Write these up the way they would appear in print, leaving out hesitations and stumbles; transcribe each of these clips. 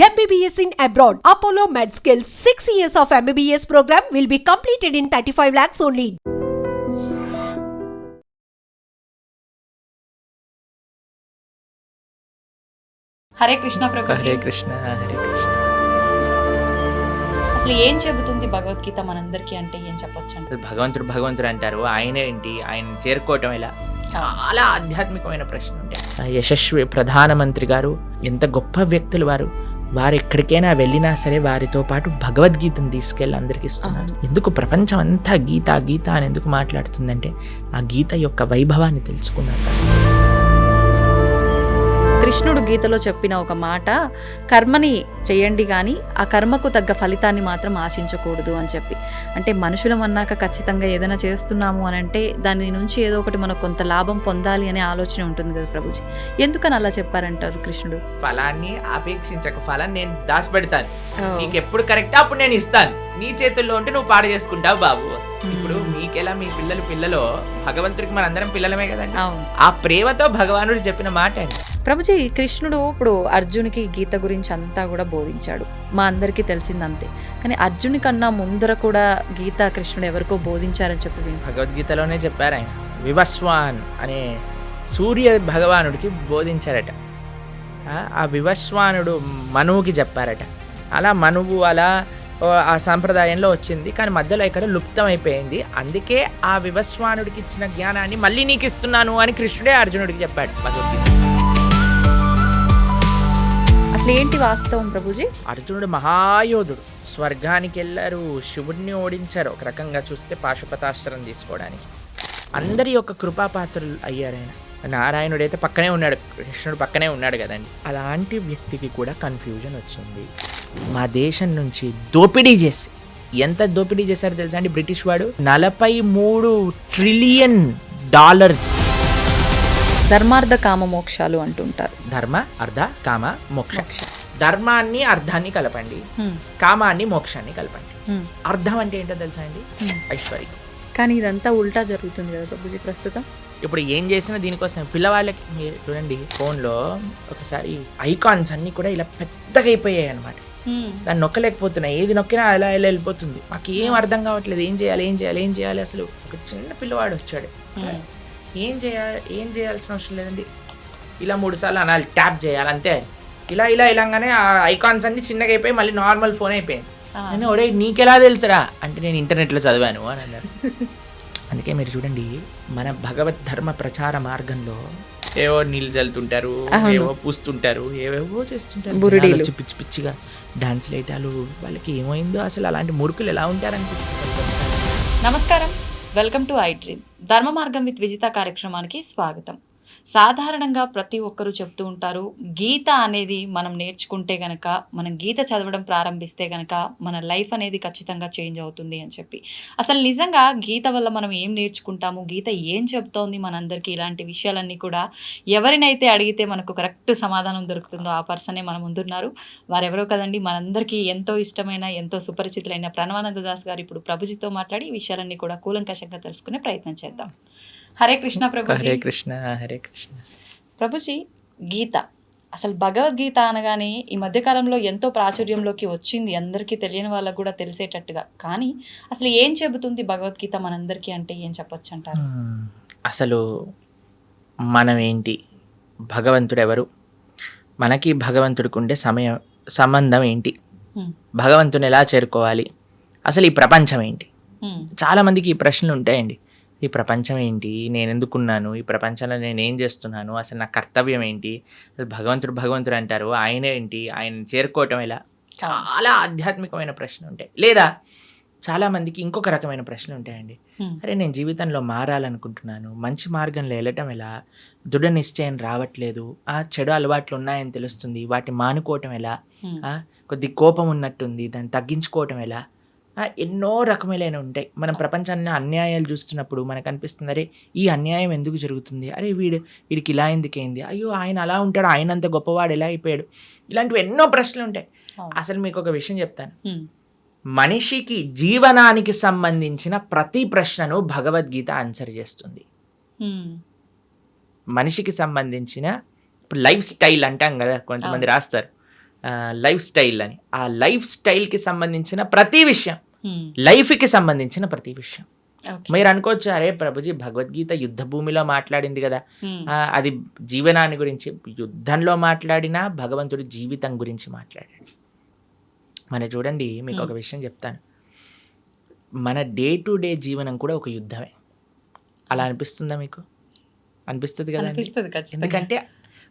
MBBS in abroad. Apollo MedSkill 6 years of MBBS program will be completed in 35 lakhs only. Hare Krishna Prabhuji. Hare Krishna Hare Krishna. అసలు ఏం చెబుతుంది భగవద్గీత మనందరికీ అంటే ఏం చెప్పొచ్చు అంటే? భగవంతుడు అంటారు, ఆయన ఏంటి, ఆయన చేరుకోవటం ఎలా? చాలా ఆధ్యాత్మికమైన ప్రశ్న ఉంటాయి. యశస్వి ప్రధానమంత్రి గారు ఎంత గొప్ప వ్యక్తులు వారు ఎక్కడికైనా వెళ్ళినా సరే వారితో పాటు భగవద్గీతను తీసుకెళ్ళి అందరికి ఇస్తున్నారు. ఎందుకు ప్రపంచం అంతా గీత అని ఎందుకు మాట్లాడుతుందంటే ఆ గీత యొక్క వైభవాన్ని తెలుసుకున్నారు. కృష్ణుడు గీతలో చెప్పిన ఒక మాట, కర్మని చేయండి కానీ ఆ కర్మకు తగ్గ ఫలితాన్ని మాత్రం ఆశించకూడదు అని చెప్పి. అంటే మనుషులం అన్నాక ఖచ్చితంగా ఏదైనా చేస్తున్నాము అని అంటే దాని నుంచి ఏదో ఒకటి మనకు కొంత లాభం పొందాలి అనే ఆలోచన ఉంటుంది కదా ప్రభుజీ. ఎందుకని అలా చెప్పారంటారు కృష్ణుడు? ఫలాన్ని ఆపేక్షించక, ఫలాన్ని నేను దాచిపెడతాను, నీకు ఎప్పుడు కరెక్ట్ అప్పుడు నేను ఇస్తాను, నీ చేతుల్లో ఉంటే నువ్వు పాడు చేసుకుంటావు బాబు. ఇప్పుడు మీకెలా మీ పిల్లలు భగవంతుడికి మనందరం పిల్లలమే కదండి. ఆ ప్రేమతో భగవానుడు చెప్పిన మాట అండి. ప్రభుజీ, కృష్ణుడు ఇప్పుడు అర్జునికి గీత గురించి అంతా కూడా బోధించాడు, మా అందరికీ తెలిసిందంతే. కానీ అర్జుని కన్నా ముందర కూడా గీత కృష్ణుడు ఎవరికో బోధించారని చెప్పి భగవద్గీతలోనే చెప్పారు. ఆయన వివస్వాన్ అనే సూర్య భగవానుడికి బోధించారట. ఆ వివస్వానుడు మనువుకి చెప్పారట. అలా మనువు అలా ఆ సాంప్రదాయంలో వచ్చింది, కానీ మధ్యలో ఇక్కడ లుప్తం అయిపోయింది. అందుకే ఆ వివస్వానుడికి ఇచ్చిన జ్ఞానాన్ని మళ్ళీ నీకు ఇస్తున్నాను అని కృష్ణుడే అర్జునుడికి చెప్పాడు భగవద్గీత. అసలు ఏంటి వాస్తవం ప్రభుజీ? అర్జునుడు మహాయోధుడు, స్వర్గానికి వెళ్ళారు, శివుడిని ఓడించారు. ఒక రకంగా చూస్తే పాశుపతాస్త్రం తీసుకోవడానికి అందరి యొక్క కృపాపాత్రులు అయ్యారు. ఆయన నారాయణుడైతే పక్కనే ఉన్నాడు, కృష్ణుడు పక్కనే ఉన్నాడు కదండి. అలాంటి వ్యక్తికి కూడా కన్ఫ్యూజన్ వచ్చింది. మా దేశం నుంచి దోపిడీ చేసి, ఎంత దోపిడీ చేశారో తెలుసా అండి బ్రిటిష్ వాడు? 43 ట్రిలియన్ డాలర్స్. ధర్మార్థ కామ మోక్షాలు అంటుంటారు. ధర్మ అర్థ కామ మోక్ష. ధర్మాన్ని అర్థాన్ని కలపండి, కామాన్ని మోక్షాన్ని కలపండి. అర్థం అంటే ఏంటో తెలుసా అండి? ఐశ్వర్యం. కానీ ఇదంతా ఉల్టా జరుగుతుంది కదా ప్రభుజీ ప్రస్తుతం. ఇప్పుడు ఏం చేసినా దీనికోసం. పిల్లవాళ్ళకి మీరు చూడండి, ఫోన్లో ఒకసారి ఐకాన్స్ అన్నీ కూడా ఇలా పెద్దగా అయిపోయాయి అనమాట. దాన్ని నొక్కలేకపోతున్నాయి, ఏది నొక్కినా అలా వెళ్ళిపోతుంది. మాకు ఏం అర్థం కావట్లేదు, ఏం చేయాలి. అసలు ఒక చిన్న పిల్లవాడు వచ్చాడు, ఏం చేయాల్సిన అవసరం లేదండి, ఇలా 3 సార్లు అనాలి, ట్యాప్ చేయాలి అంతే. ఇలాగానే ఆ ఐకాన్స్ అన్ని చిన్నగా అయిపోయి మళ్ళీ నార్మల్ ఫోన్ అయిపోయింది. నేను ఒడే నీకెలా తెలుసురా అంటే నేను ఇంటర్నెట్లో చదివాను అని అన్నారు. అందుకే మీరు చూడండి, మన భగవద్ ధర్మ ప్రచార మార్గంలో ఏవో నీళ్ళు చల్లుతుంటారు, ఏవో పూస్తుంటారు, ఏవేవో చేస్తుంటారు, పిచ్చిగా డాన్స్ లేటాలు. వాళ్ళకి ఏమైందో అసలు, అలాంటి మూర్ఖులు ఎలా ఉంటారనిపిస్తుంది. నమస్కారం, వెల్కమ్ టు ఐ డ్రీమ్. ధర్మ మార్గం విత్ విజిత కార్యక్రమానికి స్వాగతం. సాధారణంగా ప్రతి ఒక్కరూ చెప్తూ ఉంటారు, గీత అనేది మనం నేర్చుకుంటే గనక, మనం గీత చదవడం ప్రారంభిస్తే గనక మన లైఫ్ అనేది ఖచ్చితంగా చేంజ్ అవుతుంది అని చెప్పి. అసలు నిజంగా గీత వల్ల మనం ఏం నేర్చుకుంటాము, గీత ఏం చెప్తోంది మనందరికీ, ఇలాంటి విషయాలన్నీ కూడా ఎవరినైతే అడిగితే మనకు కరెక్ట్ సమాధానం దొరుకుతుందో ఆ పర్సనే మన ముందున్నారు. వారెవరో కదండి, మనందరికీ ఎంతో ఇష్టమైన, ఎంతో సుపరిచితులైన ప్రణవానంద దాస్ గారు ఇప్పుడు ప్రభుజీతో మాట్లాడి ఈ విషయాలన్నీ కూడా కూలంకషంగా తెలుసుకునే ప్రయత్నం చేద్దాం. హరే కృష్ణ ప్రభుజీ. హరే కృష్ణ హరే కృష్ణ. ప్రభుజీ, గీత అసలు భగవద్గీత అనగానే ఈ మధ్యకాలంలో ఎంతో ప్రాచుర్యంలోకి వచ్చింది, అందరికీ తెలియని వాళ్ళకు కూడా తెలిసేటట్టుగా. కానీ అసలు ఏం చెబుతుంది భగవద్గీత మనందరికీ అంటే ఏం చెప్పొచ్చు అంటారు? అసలు మనం ఏంటి, భగవంతుడు ఎవరు, మనకి భగవంతుడికి ఉండే సంబంధం ఏంటి, భగవంతుని ఎలా చేరుకోవాలి, అసలు ఈ ప్రపంచం ఏంటి? చాలామందికి ఈ ప్రశ్నలు ఉంటాయండి. ఈ ప్రపంచం ఏంటి, నేను ఎందుకున్నాను, ఈ ప్రపంచంలో నేను ఏం చేస్తున్నాను, అసలు నా కర్తవ్యం ఏంటి, అసలు భగవంతుడు అంటారు, ఆయన ఏంటి, ఆయన చేరుకోవటం ఎలా? చాలా ఆధ్యాత్మికమైన ప్రశ్నలు ఉంటాయి. లేదా చాలామందికి ఇంకొక రకమైన ప్రశ్నలు ఉంటాయండి. అరే నేను జీవితంలో మారాలనుకుంటున్నాను, మంచి మార్గంలో వెళ్ళటం ఎలా, దృఢ నిశ్చయం రావట్లేదు, చెడు అలవాట్లు ఉన్నాయని తెలుస్తుంది, వాటిని మానుకోవటం ఎలా, కొద్ది కోపం ఉన్నట్టుంది, దాన్ని తగ్గించుకోవటం ఎలా, ఎన్నో రకములైన ఉంటాయి. మనం ప్రపంచాన్ని అన్యాయాలు చూస్తున్నప్పుడు మనకు అనిపిస్తుంది, అరే ఈ అన్యాయం ఎందుకు జరుగుతుంది, అరే వీడికి ఇలా ఎందుకైంది, అయ్యో ఆయన అలా ఉంటాడు, ఆయన అంత గొప్పవాడు ఎలా అయిపోయాడు, ఇలాంటివి ఎన్నో ప్రశ్నలు ఉంటాయి. అసలు మీకు ఒక విషయం చెప్తాను, మనిషికి జీవనానికి సంబంధించిన ప్రతి ప్రశ్నను భగవద్గీత ఆన్సర్ చేస్తుంది. మనిషికి సంబంధించిన ఇప్పుడు లైఫ్ స్టైల్ అంటాం కదా, కొంతమంది రాస్తారు, లైఫ్ స్టైల్ అని. ఆ లైఫ్ స్టైల్కి సంబంధించిన ప్రతి విషయం, హ్మ్. లైఫ్కి సంబంధించిన ప్రతి విషయం. ఓకే. మీరు అనుకోవచ్చు, అరే ప్రభుజీ భగవద్గీత యుద్ధ భూమిలో మాట్లాడింది కదా, హ్మ్. అది జీవనాన్ని గురించి. యుద్ధంలో మాట్లాడినా భగవంతుడి జీవితం గురించి మాట్లాడాడు. మన చూడండి, మీకు ఒక విషయం చెప్తాను. మన డే టు డే జీవనం కూడా ఒక యుద్ధమే. అలా అనిపిస్తుందా మీకు? అనిపిస్తుంది కదా. అనిపిస్తుంది ఖచ్చితంగా. ఎందుకంటే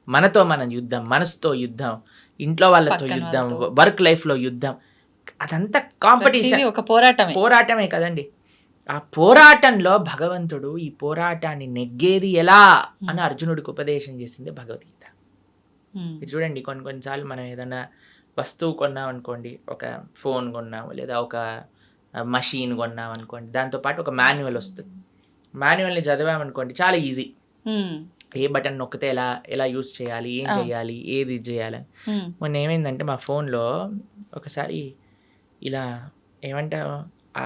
మనతో మనం యుద్ధం, మనసుతో యుద్ధం, ఇంట్లో వాళ్ళతో పక్కన యుద్ధం, వాళ్ళతో. వర్క్ లైఫ్లో యుద్ధం, అదంతా కాంపిటీషన్, ప్రతిదీ ఒక పోరాటమే కదండి. ఆ పోరాటంలో భగవంతుడు ఈ పోరాటాన్ని నెగ్గేది ఎలా అని అర్జునుడికి ఉపదేశం చేసింది భగవద్గీత. హ్మ్. ఇది చూడండి, కొన్నిసార్లు మనం ఏదైనా వస్తువు కొన్నాం అనుకోండి, ఒక ఫోన్ కొన్నాము లేదా ఒక మషీన్ కొన్నాం అనుకోండి, దాంతోపాటు ఒక మాన్యువల్ వస్తుంది. మాన్యువల్ని చదివామనుకోండి, చాలా ఈజీ. హ్మ్. ఏ బటన్ నొక్కితే ఎలా యూజ్ చేయాలి, ఏం చేయాలి, ఏది చేయాలని. హ్మ్. మొన్న ఏమైందంటే మా ఫోన్లో ఒకసారి ఇలా ఏమంటారు, ఆ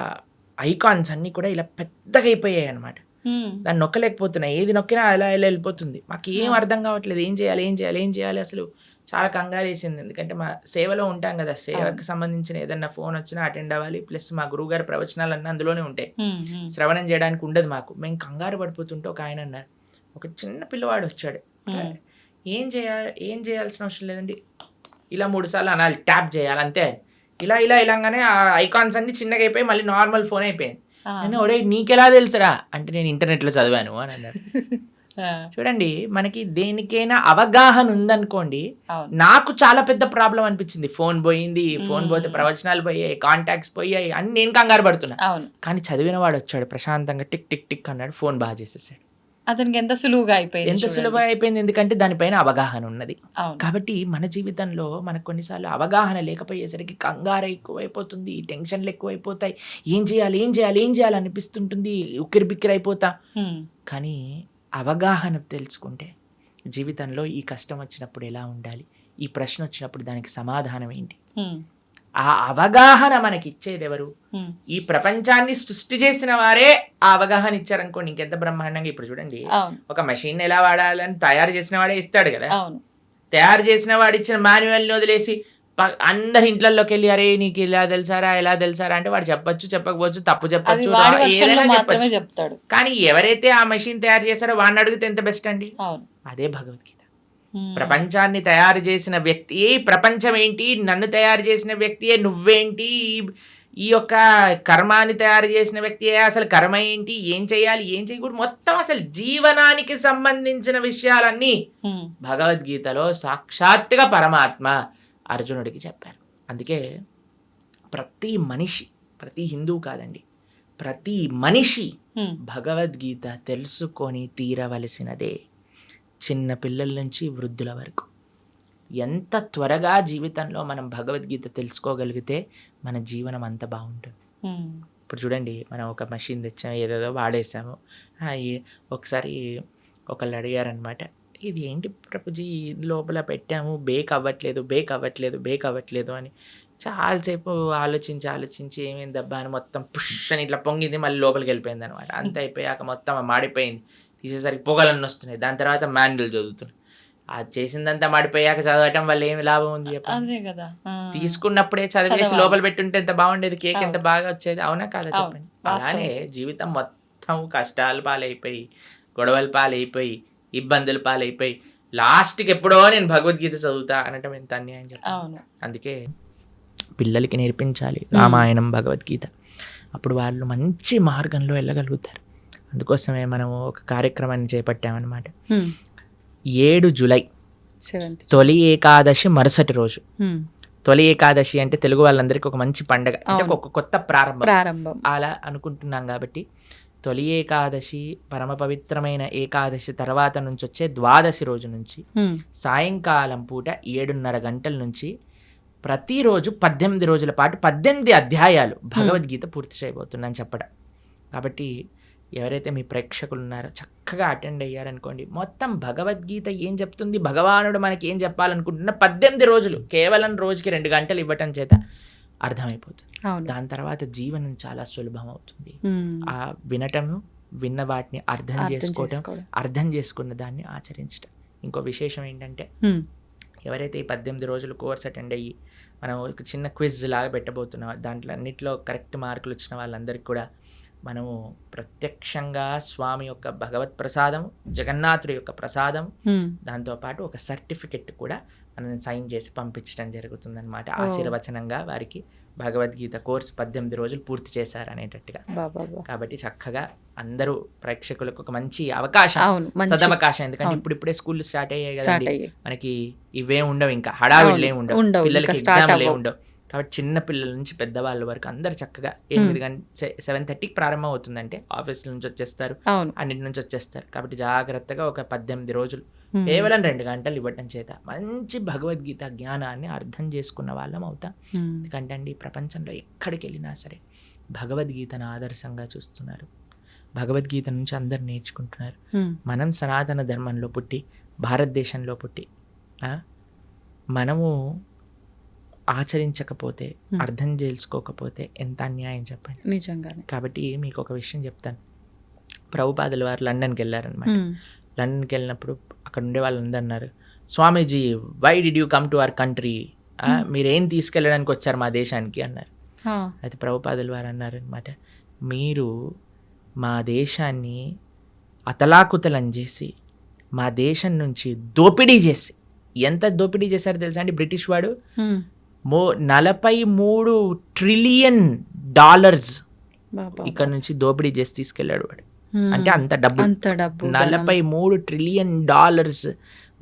ఐకాన్స్ అన్నీ కూడా ఇలా పెద్దగా అయిపోయాయి అనమాట. హ్మ్. దాన్ని నొక్కలేకపోతున్నా, ఏది నొక్కినా అలా వెళ్ళిపోతుంది. మాకు ఏం అర్థం కావట్లేదు, ఏం చేయాలి. అసలు చాలా కంగారు వేసింది. ఎందుకంటే మా సేవలో ఉంటాం కదా, సేవకు సంబంధించిన ఏదన్నా ఫోన్ వచ్చినా అటెండ్ అవ్వాలి. ప్లస్ మా గురువుగారి ప్రవచనాలన్నీ అందులోనే ఉంటాయి, హ్మ్. హ్మ్. శ్రవణం చేయడానికి ఉండదు మాకు. మేము కంగారు పడిపోతుంటే ఒక ఆయన అన్నారు, ఒక చిన్న పిల్లవాడు వచ్చాడు, హ్మ్. ఏం చేయాల్సిన అవసరం లేదండి, ఇలా 3 సార్లు అనాలి, ట్యాప్ చేయాలి అంతే. ఇలాగానే ఆ ఐకాన్స్ అన్ని చిన్నగా అయిపోయి మళ్ళీ నార్మల్ ఫోన్ అయిపోయింది. ఆ. నేను ఒడే నీకెలా తెలుసురా అంటే, నేను ఇంటర్నెట్లో చదివాను అని అన్నారు. ఆ. చూడండి, మనకి దేనికైనా అవగాహన ఉందనుకోండి. అవును. నాకు చాలా పెద్ద ప్రాబ్లం అనిపించింది. ఫోన్ పోయింది, ఫోన్ పోతే ప్రవచనాలు పోయాయి, కాంటాక్ట్స్ పోయాయి అని నేను కంగారు పడుతున్నా. అవును. కానీ చదివిన వాడు వచ్చాడు, ప్రశాంతంగా టిక్ టిక్ టిక్ అన్నాడు, ఫోన్ బాగా చేసేసాడు. అతనికి ఎంత సులువుగా అయిపోయింది ఎంత చూడండి. సులభంగా అయిపోయింది, ఎందుకంటే దానిపైన అవగాహన ఉన్నది. అవును. కాబట్టి మన జీవితంలో మనకు కొన్నిసార్లు అవగాహన లేకపోయేసరికి కంగారు ఎక్కువైపోతుంది, టెన్షన్లు ఎక్కువైపోతాయి, ఏం చేయాలి అనిపిస్తుంటుంది, ఉక్కిరిబిక్కిరి అయిపోతాం. హ్మ్. కానీ అవగాహన తెలుసుకుంటే జీవితంలో ఈ కష్టం వచ్చినప్పుడు ఎలా ఉండాలి, ఈ ప్రశ్న వచ్చినప్పుడు దానికి సమాధానం ఏంటి, హ్మ్. ఆ అవగాహన మనకి ఇచ్చేది ఎవరు? హ్మ్. ఈ ప్రపంచాన్ని సృష్టి చేసిన వారే ఆ అవగాహన ఇచ్చారనుకోండి, ఇంకెంత బ్రహ్మాండంగా. ఇప్పుడు చూడండి, అవును. ఒక మెషిన్ ఎలా వాడాలని తయారు చేసిన వాడే ఇస్తాడు కదా. అవును. తయారు చేసిన వాడు ఇచ్చిన మాన్యువల్ని వదిలేసి అందరి ఇంట్లలోకి వెళ్ళి, అరే నీకు ఇలా తెలుసారా అంటే వాడు చెప్పొచ్చు, చెప్పకపోవచ్చు, తప్పు అది చెప్పొచ్చు, వాడి వర్షన్లో ఏదైనా మాత్రమే చెప్పొచ్చు. చెప్తాడు. కానీ ఎవరైతే ఆ మెషిన్ తయారు చేశారో వాడిని అడిగితే ఎంత బెస్ట్ అండి. అవును. అదే భగవద్గీత. హ్మ్. ప్రపంచాన్ని తయారు చేసిన వ్యక్తి, ప్రపంచం ఏంటి, నన్ను తయారు చేసిన వ్యక్తియే నువ్వేంటి, ఈ యొక్క కర్మాన్ని తయారు చేసిన వ్యక్తియే అసలు కర్మ ఏంటి, ఏం చేయాలి, ఏం చేయకూడదు, మొత్తం అసలు జీవనానికి సంబంధించిన విషయాలన్నీ హ్మ్. భగవద్గీతలో సాక్షాత్తుగా పరమాత్మ అర్జునుడికి చెప్పారు. అందుకే ప్రతి మనిషి, ప్రతి హిందువు కాదండి, ప్రతి మనిషి హ్మ్. భగవద్గీత తెలుసుకొని తీరవలసినదే. చిన్న పిల్లల నుంచి వృద్ధుల వరకు ఎంత త్వరగా జీవితంలో మనం భగవద్గీత తెలుసుకోగలిగితే మన జీవనం అంత బాగుంటుంది. హ్మ్. ఇప్పుడు చూడండి, మనం ఒక మెషిన్ తెచ్చాము, ఏదేదో వాడేసాము. ఒకసారి ఒకళ్ళు అడిగారనమాట, ఇది ఏంటి ప్రభుజీ లోపల పెట్టాము, బేక్ అవ్వట్లేదు అని. చాలాసేపు ఆలోచించి ఏమైందబ్బా అని మొత్తం పుష్ అని ఇట్లా పొంగింది, మళ్ళీ లోపలికి వెళ్ళిపోయింది అనమాట. అంత అయిపోయాక మొత్తం మాడిపోయింది, తీసేసరికి పొగలన్నీ వస్తున్నాయి. దాని తర్వాత మాన్యువల్ చదువుతున్నాయి. అది చేసిందంతా మాడిపోయాక చదవటం వల్ల ఏమి లాభం ఉంది చెప్పండి. అదే కదా. ఆ. తీసుకున్నప్పుడే చదివేసి చదవాలి. లోపల పెట్టుంటే ఎంత బాగుండేది, కేక్ ఎంత అవును. బాగా వచ్చేది, అవునా కాదా అవును. చెప్పండి. వాస్తవం. అలానే జీవితం మొత్తం కష్టాల పాలైపోయి, గొడవల పాలైపోయి, ఇబ్బందుల పాలైపోయి, లాస్ట్కి ఎప్పుడో నేను భగవద్గీత చదువుతా అనటం ఎంత అన్యాయం చెప్పండి. అవును. అందుకే పిల్లలకి నేర్పించాలి రామాయణం, భగవద్గీత. అప్పుడు వాళ్ళు మంచి మార్గంలో వెళ్ళగలుగుతారు. అందుకోసమే మనము ఒక కార్యక్రమాన్ని చేపట్టామన్నమాట. 7 జూలై 7th. తొలి ఏకాదశి మరుసటి రోజు. హ్మ్. తొలి ఏకాదశి అంటే తెలుగు వాళ్ళందరికీ ఒక మంచి పండగ, అంటే అవును. ఒక కొత్త ప్రారంభం ప్రారంభం. అలా అనుకుంటున్నాం. కాబట్టి తొలి ఏకాదశి, పరమ పవిత్రమైన ఏకాదశి తర్వాత నుంచి వచ్చే ద్వాదశి రోజు నుంచి హ్మ్. సాయంకాలం పూట 7:30 గంటల నుంచి ప్రతిరోజు 18 రోజుల పాటు 18 అధ్యాయాలు భగవద్గీత పూర్తి చేయబోతున్నాను చెప్పడం. కాబట్టి ఎవరైతే మీ ప్రేక్షకులు ఉన్నారో చక్కగా అటెండ్ అయ్యారనుకోండి, మొత్తం భగవద్గీత ఏం చెప్తుంది, భగవానుడు మనకి ఏం చెప్పాలనుకుంటున్నా 18 రోజులు, కేవలం రోజుకి 2 గంటలు ఇవ్వటం చేత అర్థమైపోతుంది. అవును. దాని తర్వాత జీవనం చాలా సులభం అవుతుంది. హ్మ్. ఆ వినటము, విన్న వాటిని అర్థం చేసుకోవటం, చేసుకోవడం. అర్థం చేసుకున్న దాన్ని ఆచరించటం. ఇంకో విశేషం ఏంటంటే, హ్మ్. ఎవరైతే ఈ 18 రోజులు కోర్స్ అటెండ్ అయ్యి మనం ఒక చిన్న క్విజ్ లాగా పెట్టబోతున్నాం, దాంట్లో అన్నింటిలో కరెక్ట్ మార్కులు వచ్చిన వాళ్ళందరికీ కూడా మనము ప్రత్యక్షంగా స్వామి యొక్క భగవత్ ప్రసాదం, జగన్నాథుడి యొక్క ప్రసాదం, దాంతోపాటు ఒక సర్టిఫికెట్ కూడా మనం సైన్ చేసి పంపించడం జరుగుతుందన్నమాట. ఆశీర్వచనంగా వారికి భగవద్గీత కోర్సు 18 రోజులు పూర్తి చేశారు అనేటట్టుగా. కాబట్టి చక్కగా అందరూ ప్రేక్షకులకు ఒక మంచి అవకాశం, సదవకాశం. ఎందుకంటే ఇప్పుడిప్పుడే స్కూల్ స్టార్ట్ అయ్యాయి కదండి, మనకి ఇవే ఉండవు, ఇంకా హడావిడిలే ఉండవు, పిల్లలకి ఎగ్జామ్లే ఉండవు. కాబట్టి చిన్న పిల్లల నుంచి పెద్దవాళ్ళ వరకు అందరు చక్కగా 7:30కి ప్రారంభం అవుతుందంటే ఆఫీస్ నుంచి వచ్చేస్తారు, అన్నిటి నుంచి వచ్చేస్తారు. కాబట్టి జాగ్రత్తగా ఒక 18 రోజులు కేవలం 2 గంటలు ఇవ్వటం చేత మంచి భగవద్గీత జ్ఞానాన్ని అర్థం చేసుకున్న వాళ్ళం అవుతాం. ఎందుకంటే అండి ప్రపంచంలో ఎక్కడికి వెళ్ళినా సరే భగవద్గీతను ఆదర్శంగా చూస్తున్నారు, భగవద్గీత నుంచి అందరు నేర్చుకుంటున్నారు. మనం సనాతన ధర్మంలో పుట్టి, భారతదేశంలో పుట్టి మనము ఆచరించకపోతే, అర్థం చేసుకోకపోతే ఎంత అన్యాయం చెప్పండి. నిజంగానే. కాబట్టి మీకు ఒక విషయం చెప్తాను. ప్రభుపాదుల వారు లండన్కి వెళ్ళారనమాట. లండన్కి వెళ్ళినప్పుడు అక్కడ ఉండే వాళ్ళందరూ అన్నారు, Swamiji why did you come to our country, మీరేం తీసుకెళ్ళడానికి వచ్చారు మా దేశానికి అన్నారు. అయితే ప్రభుపాదుల వారు అన్నారు అనమాట, మీరు మా దేశాన్ని అతలాకుతలం చేసి, మా దేశం నుంచి దోపిడీ చేసి, ఎంత దోపిడీ చేశారో తెలుసా అండి బ్రిటిష్ వాడు, 43 ట్రిలియన్ డాలర్స్ ఇక్కడ నుంచి దోపిడీ చేసి తీసుకెళ్ళాడు వాడు. అంటే అంత డబ్బు 43 ట్రిలియన్ డాలర్స్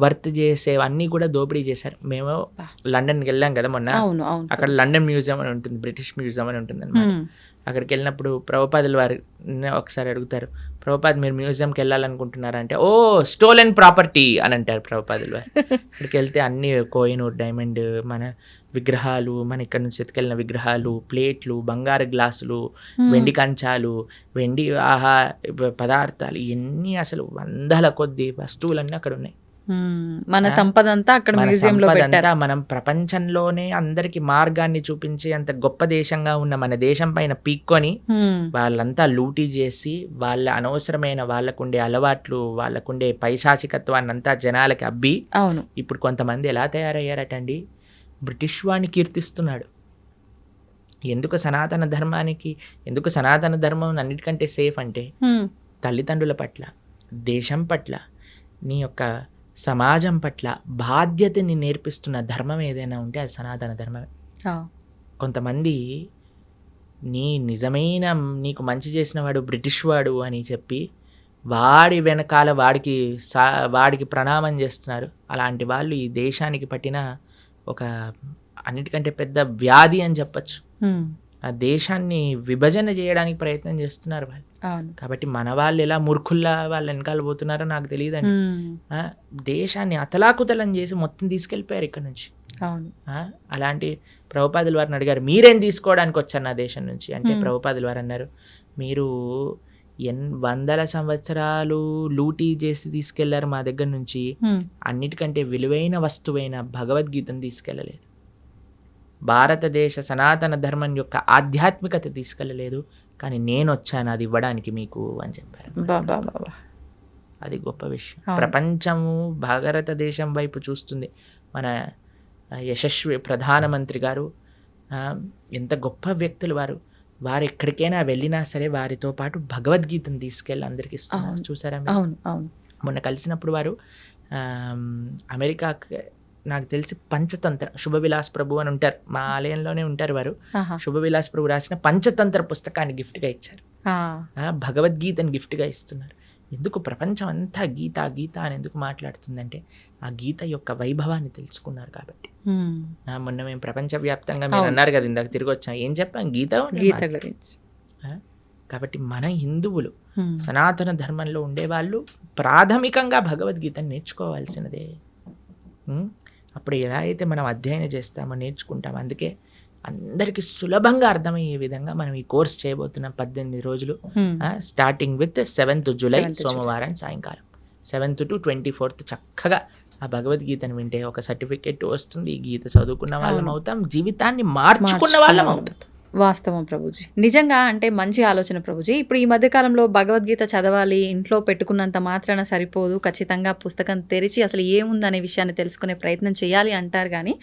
వర్త్ చేసేవన్నీ కూడా దోపిడీ చేశారు. మేము లండన్కి వెళ్ళాం కదా మొన్న, అక్కడ లండన్ మ్యూజియం అని ఉంటుంది, బ్రిటిష్ మ్యూజియం అని ఉంటుంది అనమాట. అక్కడికి వెళ్ళినప్పుడు ప్రభుపాదుల వారు ఒకసారి అడుగుతారు, ప్రభుపాద్ మీరు మ్యూజియంకి వెళ్ళాలనుకుంటున్నారంటే, ఓ స్టోలెన్ ప్రాపర్టీ అని అంటారు ప్రభుపాదుల వారు. అక్కడికి వెళ్తే అన్ని కోహినూర్ డైమండ్ మన విగ్రహాలు, మన ఇక్కడ నుంచి ఎత్తుకెళ్ళిన విగ్రహాలు, ప్లేట్లు, బంగారు గ్లాసులు, వెండి కంచాలు, వెండి పదార్థాలు, ఇవన్నీ అసలు వందల కొద్ది వస్తువులన్నీ అక్కడ ఉన్నాయి. మన సంపద అంతా అక్కడ మ్యూజియంలో పెట్టారు. మనం ప్రపంచంలోనే అందరికి మార్గాన్ని చూపించి అంత గొప్ప దేశంగా ఉన్న మన దేశం పైన పీక్కొని వాళ్ళంతా లూటీ చేసి, వాళ్ళ అనవసరమైన వాళ్ళకుండే అలవాట్లు, వాళ్ళకుండే పైశాచికత్వాన్ని అంతా జనాలకి అబ్బి, ఇప్పుడు కొంతమంది ఎలా తయారయ్యారటండి, బ్రిటిష్ వాడిని కీర్తిస్తున్నాడు. ఎందుకు సనాతన ధర్మం అన్నిటికంటే సేఫ్ అంటే తల్లిదండ్రుల పట్ల, దేశం పట్ల, నీ యొక్క సమాజం పట్ల బాధ్యతని నేర్పిస్తున్న ధర్మం ఏదైనా ఉంటే అది సనాతన ధర్మమే. కొంతమంది నిజమైన నీకు మంచి చేసిన వాడు బ్రిటిష్ వాడు అని చెప్పి వాడి వెనకాల వాడికి ప్రణామం చేస్తున్నారు. అలాంటి వాళ్ళు ఈ దేశానికి పట్టిన ఒక అన్నిటికంటే పెద్ద వ్యాధి అని చెప్పచ్చు. ఆ దేశాన్ని విభజన చేయడానికి ప్రయత్నం చేస్తున్నారు వాళ్ళు. కాబట్టి మన వాళ్ళు ఎలా మూర్ఖుల్లా వాళ్ళ వెనకాల పోతున్నారో నాకు తెలియదండి. దేశాన్ని అతలాకుతలం చేసి మొత్తం తీసుకెళ్ళిపోయారు ఇక్కడ నుంచి. అలాంటి ప్రభుపాదుల వారిని అడిగారు, మీరేం తీసుకోవడానికి వచ్చారు నా దేశం నుంచి అంటే, ప్రభుపాదుల వారు అన్నారు, మీరు వందల సంవత్సరాలు లూటీ చేసి తీసుకెళ్లారు మా దగ్గర నుంచి, అన్నిటికంటే విలువైన వస్తువైన భగవద్గీతను తీసుకెళ్ళలేదు, భారతదేశ సనాతన ధర్మం యొక్క ఆధ్యాత్మికత తీసుకెళ్ళలేదు, కానీ నేను వచ్చాను అది ఇవ్వడానికి మీకు అని చెప్పారు. అది గొప్ప విషయం. ప్రపంచము భారతదేశం వైపు చూస్తుంది. మన యశస్వి ప్రధానమంత్రి గారు ఎంత గొప్ప వ్యక్తులు వారు ఎక్కడికైనా వెళ్ళినా సరే వారితో పాటు భగవద్గీతను తీసుకెళ్ళి అందరికి ఇస్తున్నారు. చూసారా? మొన్న కలిసినప్పుడు వారు అమెరికా, నాకు తెలిసి పంచతంత్ర శుభవిలాస్ ప్రభు అని ఉంటారు, మా ఆలయంలోనే ఉంటారు వారు. శుభవిలాస్ ప్రభు రాసిన పంచతంత్ర పుస్తకాన్ని గిఫ్ట్గా ఇచ్చారు, భగవద్గీతని గిఫ్ట్గా ఇస్తున్నారు. ఎందుకు ప్రపంచం అంతా గీత గీత అని ఎందుకు మాట్లాడుతుందంటే ఆ గీత యొక్క వైభవాన్ని తెలుసుకున్నారు కాబట్టి. మొన్న మేము ప్రపంచవ్యాప్తంగా మీరు అన్నారు కదా ఇందాక తిరిగి వచ్చాం, ఏం చెప్పాం? గీత గురించి. కాబట్టి మన హిందువులు సనాతన ధర్మంలో ఉండేవాళ్ళు ప్రాథమికంగా భగవద్గీతను నేర్చుకోవాల్సినదే. అప్పుడు ఎలా అయితే మనం అధ్యయనం చేస్తామో నేర్చుకుంటాం. అందుకే అందరికీ సులభంగా అర్థమయ్యే విధంగా మనం ఈ కోర్స్ చేయబోతున్నాం 18 రోజులు, స్టార్టింగ్ విత్ 7th జూలై సోమవారం సాయంకాలం 7th to 24th. చక్కగా ఆ భగవద్గీతను వింటే ఒక సర్టిఫికెట్ వస్తుంది, ఈ గీత చదువుకున్న వాళ్ళం అవుతాం, జీవితాన్ని మార్చుకున్న వాళ్ళం అవుతాం. వాస్తవం ప్రభుజీ. నిజంగా అంటే మంచి ఆలోచన ప్రభుజీ. ఇప్పుడు ఈ మధ్య కాలంలో భగవద్గీత చదవాలి, ఇంట్లో పెట్టుకున్నంత మాత్రాన సరిపోదు. ఖచ్చితంగా పుస్తకం తెరిచి అసలు ఏముందనే విషయాన్ని తెలుసుకునే ప్రయత్నం చేయాలి అంటారు గానీ,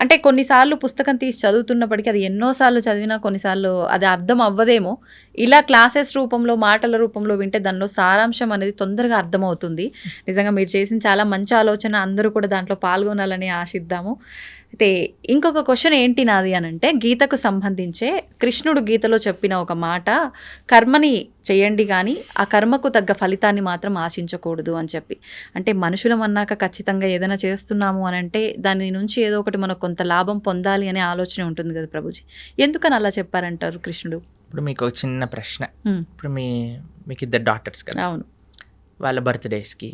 అంటే కొన్నిసార్లు పుస్తకం తీసి చదువుతున్నప్పటికీ అది ఎన్నోసార్లు చదివినా కొన్నిసార్లు అది అర్థం అవ్వదేమో. ఇలా క్లాసెస్ రూపంలో, మాటల రూపంలో వింటే దానిలో సారాంశం అనేది తొందరగా అర్థమవుతుంది. నిజంగా మీరు చేసిన చాలా మంచి ఆలోచన. అందరూ కూడా దాంట్లో పాల్గొనాలని ఆశిద్దాము. అయితే ఇంకొక క్వశ్చన్ ఏంటి నాది అనంటే, గీతకు సంబంధించే కృష్ణుడు గీతలో చెప్పిన ఒక మాట, కర్మని చేయండి కానీ ఆ కర్మకు తగ్గ ఫలితాన్ని మాత్రం ఆశించకూడదు అని చెప్పి. అంటే మనుషులం అన్నాక ఖచ్చితంగా ఏదైనా చేస్తున్నాము అని అంటే దాని నుంచి ఏదో ఒకటి మనకు కొంత లాభం పొందాలి అనే ఆలోచన ఉంటుంది కదా ప్రభుజీ. ఎందుకని అలా చెప్పారంటారు కృష్ణుడు? ఇప్పుడు మీకు ఒక చిన్న ప్రశ్న. ఇప్పుడు మీకు ఇద్దరు డాటర్స్ కదా, అవును. వాళ్ళ బర్త్డేస్కి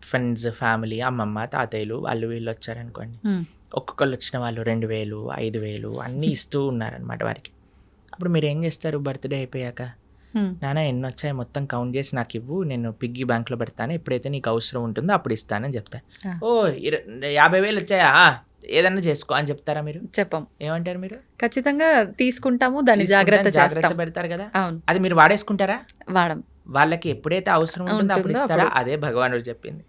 ఫ్రెండ్స్, ఫ్యామిలీ, అమ్మమ్మ, తాతయ్యలు వాళ్ళు వీళ్ళు వచ్చారనుకోండి. ఒక్కొక్కళ్ళు వచ్చిన వాళ్ళు 2,000, 5,000 అన్నీ ఇస్తూ ఉన్నారనమాట వారికి. అప్పుడు మీరు ఏం చేస్తారు? బర్త్డే అయిపోయాక, నాన్న ఎన్ని వచ్చాయి మొత్తం కౌంట్ చేసి నాకు ఇవ్వు, నేను పిగ్గీ బ్యాంక్లో పెడతాను, ఎప్పుడైతే నీకు అవసరం ఉంటుందో అప్పుడు ఇస్తానని చెప్తాను. ఓ 50,000 వచ్చాయా, ఏదన్నా చేసుకో అని చెప్తారా మీరు? చెప్పం. ఏమంటారు మీరు? ఖచ్చితంగా తీసుకుంటాము, దాన్ని జాగ్రత్త పెడతారు కదా. అవును. అది మీరు వాడేసుకుంటారా? వాడం. వాళ్ళకి ఎప్పుడైతే అవసరం ఉంటుందో అప్పుడు ఇస్తారా? అదే భగవానుడు చెప్పింది.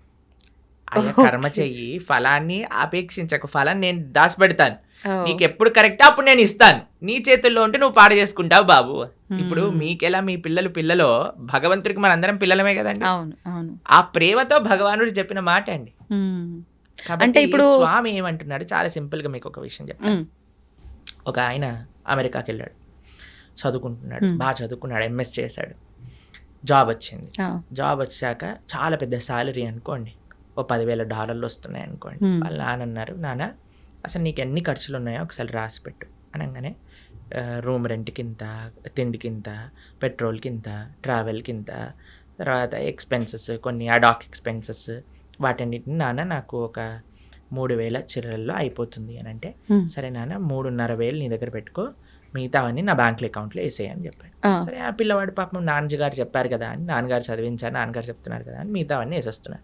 అయ్యా కర్మ చెయ్యి, ఫలాన్ని అపేక్షించకు, ఫలాన్ని నేను దాచిపెడతాను, నీకు ఎప్పుడు కరెక్ట్ అప్పుడు నేను ఇస్తాను, నీ చేతుల్లో ఉంటే నువ్వు పాడు చేసుకుంటావు బాబు. ఇప్పుడు మీకెలా మీ పిల్లలో భగవంతుడికి మనందరం పిల్లలమే కదండి. ఆ ప్రేమతో భగవానుడు చెప్పిన మాట అండి. అంటే ఇప్పుడు స్వామి ఏమంటున్నాడు, చాలా సింపుల్ గా మీకు ఒక విషయం చెప్తాను. ఒక ఆయన అమెరికాకి వెళ్ళాడు, చదువుకుంటున్నాడు, బాగా చదువుకున్నాడు, ఎంఎస్ చేశాడు, జాబ్ వచ్చింది. జాబ్ వచ్చాక చాలా పెద్ద శాలరీ అనుకోండి, ఓ $10,000 వస్తున్నాయి అనుకోండి. వాళ్ళ నాన్న అన్నారు, నాన్న అసలు నీకు ఎన్ని ఖర్చులు ఉన్నాయో ఒకసారి రాసి పెట్టు అనగానే, రూమ్ రెంట్కి ఇంత, తిండికి ఇంత, పెట్రోల్కి ఇంత, ట్రావెల్కి ఇంత, తర్వాత ఎక్స్పెన్సెస్, కొన్ని అడాక్ ఎక్స్పెన్సెస్, వాటన్నిటిని నాన్న నాకు ఒక 3,000 చిల్లరల్లో అయిపోతుంది అని అంటే, సరే నాన్న 3,500 నీ దగ్గర పెట్టుకో, మిగతావన్నీ నా బ్యాంక్ అకౌంట్లో వేసేయని చెప్పాడు. సరే ఆ పిల్లవాడు పాపం నాన్నగారు చెప్పారు కదా అని, నాన్నగారు చదివించారు, నాన్నగారు చెప్తున్నారు కదా అని మిగతావన్నీ వేసేస్తున్నారు.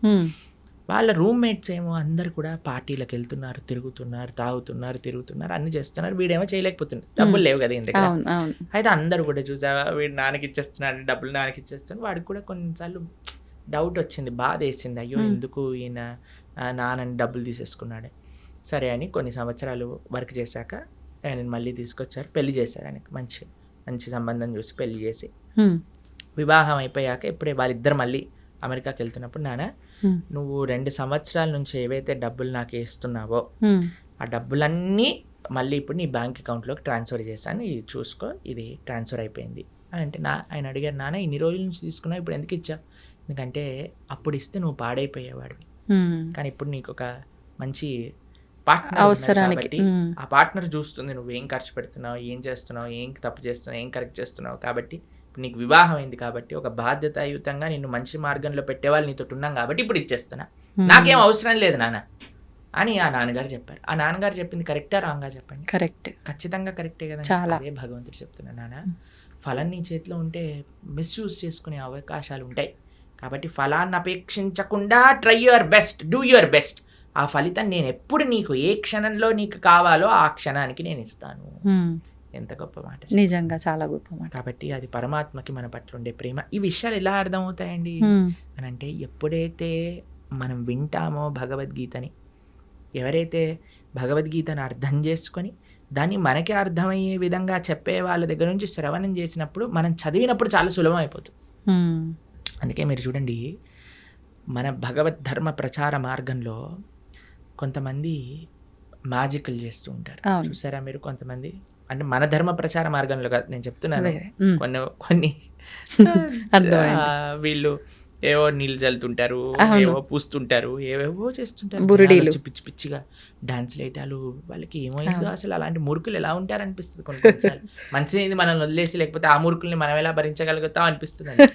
వాళ్ళ రూమ్మేట్స్ ఏమో అందరు కూడా పార్టీలకు వెళ్తున్నారు, తిరుగుతున్నారు, తాగుతున్నారు, తిరుగుతున్నారు, అన్ని చేస్తున్నారు. వీడేమో చేయలేకపోతున్నారు, డబ్బులు లేవు కదా ఇంత. అయితే అందరు కూడా చూసావా, వీడు నాన్నకి ఇచ్చేస్తున్నాడు, డబ్బులు నాన్నకి ఇచ్చేస్తున్నాడు. వాడికి కూడా కొన్నిసార్లు డౌట్ వచ్చింది, బాధ వేసింది, అయ్యో ఎందుకు ఈయన నాన్నని డబ్బులు తీసేసుకున్నాడు. సరే అని కొన్ని సంవత్సరాలు వర్క్ చేశాక ఆయన మళ్ళీ తీసుకొచ్చారు, పెళ్లి చేశారు. ఆయనకి మంచి సంబంధం చూసి పెళ్లి చేసి, వివాహం అయిపోయాక ఇప్పుడే వాళ్ళిద్దరు మళ్ళీ అమెరికాకి వెళ్తున్నప్పుడు, నాన్న నువ్వు 2 సంవత్సరాల నుంచి ఏవైతే డబ్బులు నాకు వేస్తున్నావో ఆ డబ్బులన్నీ మళ్ళీ ఇప్పుడు నీ బ్యాంక్ అకౌంట్లోకి ట్రాన్స్ఫర్ చేశాను, ఇది చూసుకో, ఇది ట్రాన్స్ఫర్ అయిపోయింది అని అంటే, ఆయన అడిగారు, నాన్న ఇన్ని రోజుల నుంచి తీసుకున్నావు, ఇప్పుడు ఎందుకు ఇచ్చావు? ఎందుకంటే అప్పుడు ఇస్తే నువ్వు పాడైపోయేవాడివి, కానీ ఇప్పుడు నీకు ఒక మంచి పార్ట్నర్ అవసరానికి ఆ పార్ట్నర్ చూస్తుంది నువ్వు ఏం ఖర్చు పెడుతున్నావు, ఏం చేస్తున్నావు, ఏం తప్పు చేస్తున్నావు, ఏం కరెక్ట్ చేస్తున్నావు. కాబట్టి ఇప్పుడు నీకు వివాహం అయింది కాబట్టి ఒక బాధ్యతాయుతంగా నిన్ను మంచి మార్గంలో పెట్టేవాళ్ళు నీతో ఉన్నాం కాబట్టి ఇప్పుడు ఇచ్చేస్తున్నా, నాకేం అవసరం లేదు నాన్న అని ఆ నాన్నగారు చెప్పారు. ఆ నాన్నగారు చెప్పింది కరెక్టా రాంగా చెప్పండి? కరెక్ట్, ఖచ్చితంగా కరెక్టే కదా. అదే భగవంతుడు చెప్తున్నా, నాన్న ఫలం నీ చేతిలో ఉంటే మిస్యూజ్ చేసుకునే అవకాశాలు ఉంటాయి, కాబట్టి ఫలాన్ని అపేక్షించకుండా try your best, do your best. ఆ ఫలితం నేను ఎప్పుడు నీకు ఏ క్షణంలో నీకు కావాలో ఆ క్షణానికి నేను ఇస్తాను. ఎంత గొప్ప మాట, నిజంగా చాలా గొప్ప మాట. కాబట్టి అది పరమాత్మకి మన పట్ల ఉండే ప్రేమ. ఈ విషయాలు ఎలా అర్థమవుతాయండి అని అంటే, ఎప్పుడైతే మనం వింటామో భగవద్గీతని, ఎవరైతే భగవద్గీతను అర్థం చేసుకొని దాన్ని మనకి అర్థమయ్యే విధంగా చెప్పే వాళ్ళ దగ్గర నుంచి శ్రవణం చేసినప్పుడు, మనం చదివినప్పుడు చాలా సులభం అయిపోతుంది. అందుకే మీరు చూడండి, మన భగవద్ ధర్మ ప్రచార మార్గంలో కొంతమంది మ్యాజికల్ చేస్తూ ఉంటారు, చూసారా మీరు? కొంతమంది అంటే మన ధర్మ ప్రచార మార్గంలో కాదు నేను చెప్తున్నాను, కొన్ని వీళ్ళు ఏవో నీళ్ళు చల్లుతుంటారు, ఏవో పూస్తుంటారు, ఏవేవో చేస్తుంటారు, పిచ్చి పిచ్చిగా డాన్స్ లేటాలు. వాళ్ళకి ఏమైందో అసలు, అలాంటి మూర్ఖులు ఎలా ఉంటారు అనిపిస్తుంది కొన్నిసార్లు. మంచిది మనం వదిలేసి, లేకపోతే ఆ మూర్ఖుల్ని మనం ఎలా భరించగలుగుతాం అనిపిస్తుంది.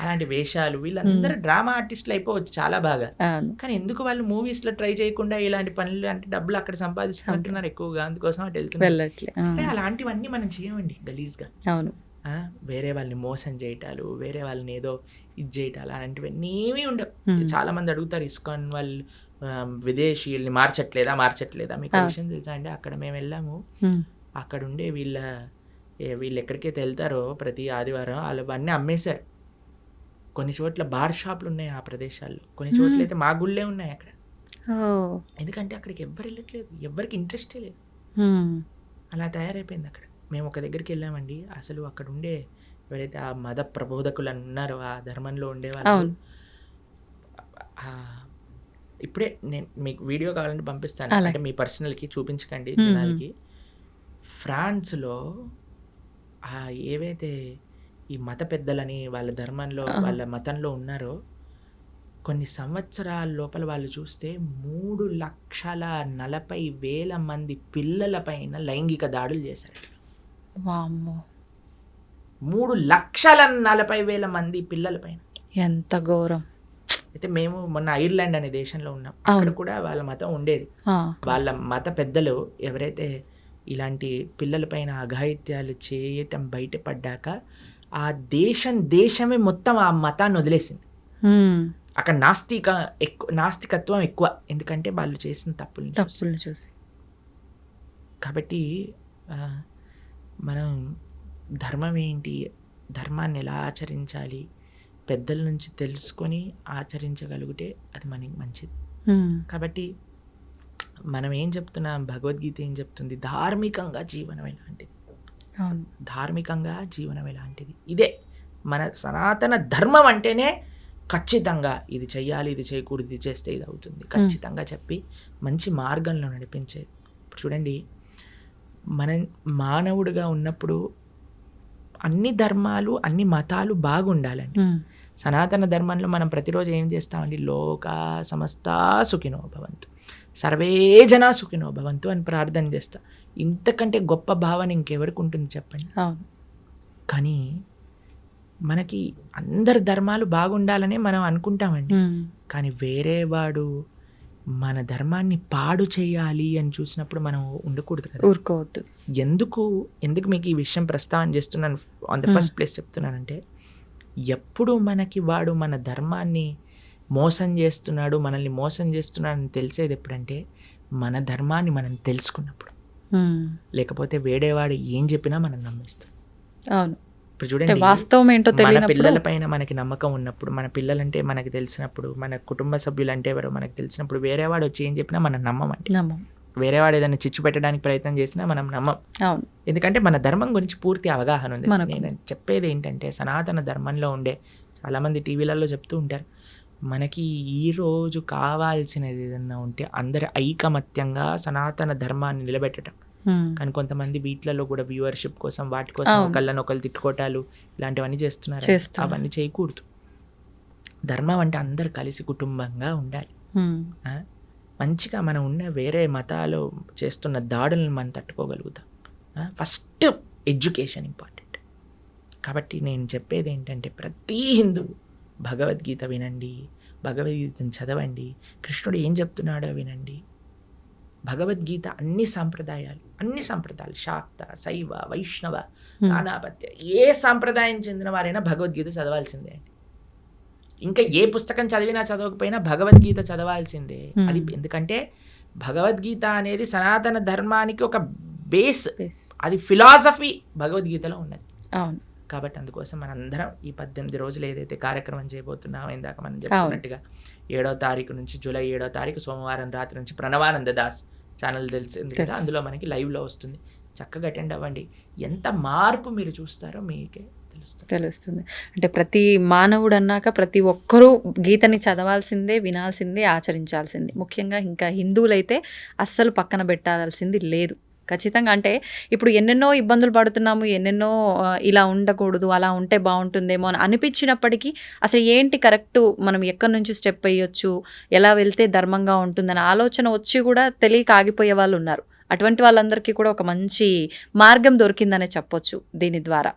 అలాంటి వేషాలు, వీళ్ళందరూ డ్రామా ఆర్టిస్టులు అయిపోవచ్చు చాలా బాగా, కానీ ఎందుకు వాళ్ళు మూవీస్ లో ట్రై చేయకుండా ఇలాంటి పనులు, అంటే డబ్బులు అక్కడ సంపాదిస్తుంటున్నారు ఎక్కువగా, అందుకోసం అటు వెళ్తున్నారు. అలాంటివన్నీ మనం చేయమండి గలీజ్గా. అవును, వేరే వాళ్ళని మోసం చేయటాలు, వేరే వాళ్ళని ఏదో ఇది చేయటాలు, అలాంటివన్నీ ఏమీ ఉండవు. చాలా మంది అడుగుతారు, ఇస్కాన్ వాళ్ళు విదేశీయుల్ని మార్చట్లేదా? మీకు విషయం తెలుసా అండి, అక్కడ మేము వెళ్ళాము, అక్కడుండే వీళ్ళు ఎక్కడికైతే వెళ్తారో ప్రతి ఆదివారం అవన్నీ అమ్మేశారు. కొన్ని చోట్ల బార్ షాపులు ఉన్నాయి ఆ ప్రదేశాల్లో, కొన్ని చోట్ల అయితే మా గుళ్ళే ఉన్నాయి అక్కడ. ఎందుకంటే అక్కడికి ఎవ్వరు వెళ్ళట్లేదు, ఎవ్వరికి ఇంట్రెస్టే లేదు. అలా తయారైపోయింది అక్కడ. మేము ఒక దగ్గరికి వెళ్ళామండి, అసలు అక్కడ ఉండే ఎవరైతే ఆ మత ప్రబోధకులు ఉన్నారో, ఆ ధర్మంలో ఉండేవాళ్ళు, ఇప్పుడే నేను మీకు వీడియో కావాలంటే పంపిస్తాను, అంటే మీ పర్సనల్కి చూపించకండి జనాలకి. ఫ్రాన్స్లో ఏవైతే ఈ మత పెద్దలని వాళ్ళ ధర్మంలో వాళ్ళ మతంలో ఉన్నారో, కొన్ని సంవత్సరాల లోపల వాళ్ళు చూస్తే 3,40,000 మంది పిల్లల పైన లైంగిక దాడులు చేశారు. 3,40,000 మంది పిల్లల పైన. ఎంత ఘోరం. అయితే మేము మొన్న ఐర్లాండ్ అనే దేశంలో ఉన్నాం, అక్కడ కూడా వాళ్ళ మతం ఉండేది. వాళ్ళ మత పెద్దలు ఎవరైతే ఇలాంటి పిల్లల పైన అఘాయిత్యాలు చేయటం బయటపడ్డాక ఆ దేశమే మొత్తం ఆ మతాన్ని వదిలేసింది. అక్కడ నాస్తికత్వం ఎక్కువ, ఎందుకంటే వాళ్ళు చేసిన తప్పులు చూసి. కాబట్టి మనం ధర్మం ఏంటి, ధర్మాన్ని ఎలా ఆచరించాలి, పెద్దల నుంచి తెలుసుకొని ఆచరించగలిగితే అది మనకి మంచిది. కాబట్టి మనం ఏం చెప్తున్నాం, భగవద్గీత ఏం చెప్తుంది, ధార్మికంగా జీవనం ఎలాంటిది, ధార్మికంగా జీవనం ఎలాంటిది, ఇదే మన సనాతన ధర్మం అంటేనే ఖచ్చితంగా ఇది చెయ్యాలి, ఇది చేయకూడదు, ఇది చేస్తే ఇది అవుతుంది ఖచ్చితంగా చెప్పి మంచి మార్గంలో నడిపించేది. ఇప్పుడు చూడండి, మనం మానవుడిగా ఉన్నప్పుడు అన్ని ధర్మాలు అన్ని మతాలు బాగుండాలండి. సనాతన ధర్మంలో మనం ప్రతిరోజు ఏం చేస్తామండి, లోకా సమస్తా సుఖినో భవంతు, సర్వే జనా సుఖినో భవంతు అని ప్రార్థన చేస్తా. ఇంతకంటే గొప్ప భావన ఇంకెవరికి ఉంటుంది చెప్పండి. కానీ మనకి అందరి ధర్మాలు బాగుండాలనే మనం అనుకుంటామండి, కానీ వేరే వాడు మన ధర్మాన్ని పాడు చేయాలి అని చూసినప్పుడు మనం ఉండకూడదు కదా, ఊరుకోవద్దు. ఎందుకు మీకు ఈ విషయం ప్రస్తావన చేస్తున్నాను, ఆన్ ద ఫస్ట్ ప్లేస్ చెప్తున్నానంటే, ఎప్పుడు మనకి వాడు మన ధర్మాన్ని మోసం చేస్తున్నాడు, మనల్ని మోసం చేస్తున్నాడు అని తెలిసేది ఎప్పుడంటే మన ధర్మాన్ని మనం తెలుసుకున్నప్పుడు. లేకపోతే వేడేవాడు ఏం చెప్పినా మనం నమ్మేస్తాం. అవును, ఇప్పుడు చూడండి, వాస్తవం ఏంటో మన పిల్లల పైన మనకి నమ్మకం ఉన్నప్పుడు, మన పిల్లలంటే మనకి తెలిసినప్పుడు, మన కుటుంబ సభ్యులు అంటే ఎవరో మనకు తెలిసినప్పుడు, వేరేవాడు వచ్చి ఏం చెప్పినా మనం నమ్మమండి. వేరేవాడు ఏదైనా చిచ్చు పెట్టడానికి ప్రయత్నం చేసినా మనం నమ్మం. ఎందుకంటే మన ధర్మం గురించి పూర్తి అవగాహన ఉంది. నేను చెప్పేది ఏంటంటే, సనాతన ధర్మంలో ఉండే చాలామంది టీవీలలో చెప్తూ ఉంటారు, మనకి ఈరోజు కావాల్సినది ఏదన్నా ఉంటే అందరి ఐకమత్యంగా సనాతన ధర్మాన్ని నిలబెట్టడం. కానీ కొంతమంది వీటిలలో కూడా వ్యూవర్షిప్ కోసం వాటి కోసం ఒకళ్ళని ఒకళ్ళు తిట్టుకోవటాలు ఇలాంటివన్నీ చేస్తున్నారు. అవన్నీ చేయకూడదు. ధర్మం అంటే అందరు కలిసి కుటుంబంగా ఉండాలి. మంచిగా మనం ఉన్న వేరే మతాలు చేస్తున్న దాడులను మనం తట్టుకోగలుగుతాం. First education important. కాబట్టి నేను చెప్పేది ఏంటంటే, ప్రతి హిందువు భగవద్గీత వినండి, భగవద్గీతను చదవండి, కృష్ణుడు ఏం చెప్తున్నాడో వినండి. భగవద్గీత అన్ని సంప్రదాయాలు శాక్త, శైవ, వైష్ణవ, నానాపత్య, ఏ సాంప్రదాయం చెందిన వారైనా భగవద్గీత చదవాల్సిందే అండి. ఇంకా ఏ పుస్తకం చదివినా చదవకపోయినా భగవద్గీత చదవాల్సిందే. అది ఎందుకంటే భగవద్గీత అనేది సనాతన ధర్మానికి ఒక బేస్, అది ఫిలాసఫీ భగవద్గీతలో ఉన్నది. కాబట్టి అందుకోసం మనందరం ఈ 18 రోజులు ఏదైతే కార్యక్రమం చేయబోతున్నామో, ఇందాక మనం చెప్పుకున్నట్టుగా 7వ తారీఖు నుంచి, జూలై 7వ తారీఖు సోమవారం రాత్రి నుంచి ప్రణవానంద దాస్ ఛానల్ తెలిసింది కదా, అందులో మనకి లైవ్లో వస్తుంది. చక్కగా అటెండ్ అవ్వండి. ఎంత మార్పు మీరు చూస్తారో మీకే తెలుస్తుంది. అంటే ప్రతి మానవుడు అన్నాక ప్రతి ఒక్కరూ గీతని చదవాల్సిందే, వినాల్సిందే, ఆచరించాల్సిందే. ముఖ్యంగా ఇంకా హిందువులైతే అస్సలు పక్కన పెట్టాల్సింది లేదు. ఖచ్చితంగా. అంటే ఇప్పుడు ఎన్నెన్నో ఇబ్బందులు పడుతున్నాము, ఎన్నెన్నో ఇలా ఉండకూడదు, అలా ఉంటే బాగుంటుందేమో అని అనిపించినప్పటికీ అసలు ఏంటి కరెక్టు, మనం ఎక్కడి నుంచి స్టెప్ వేయొచ్చు, ఎలా వెళ్తే ధర్మంగా ఉంటుందని ఆలోచన వచ్చి కూడా తెలియక ఆగిపోయే వాళ్ళు ఉన్నారు. అటువంటి వాళ్ళందరికీ కూడా ఒక మంచి మార్గం దొరికిందనే చెప్పొచ్చు దీని ద్వారా.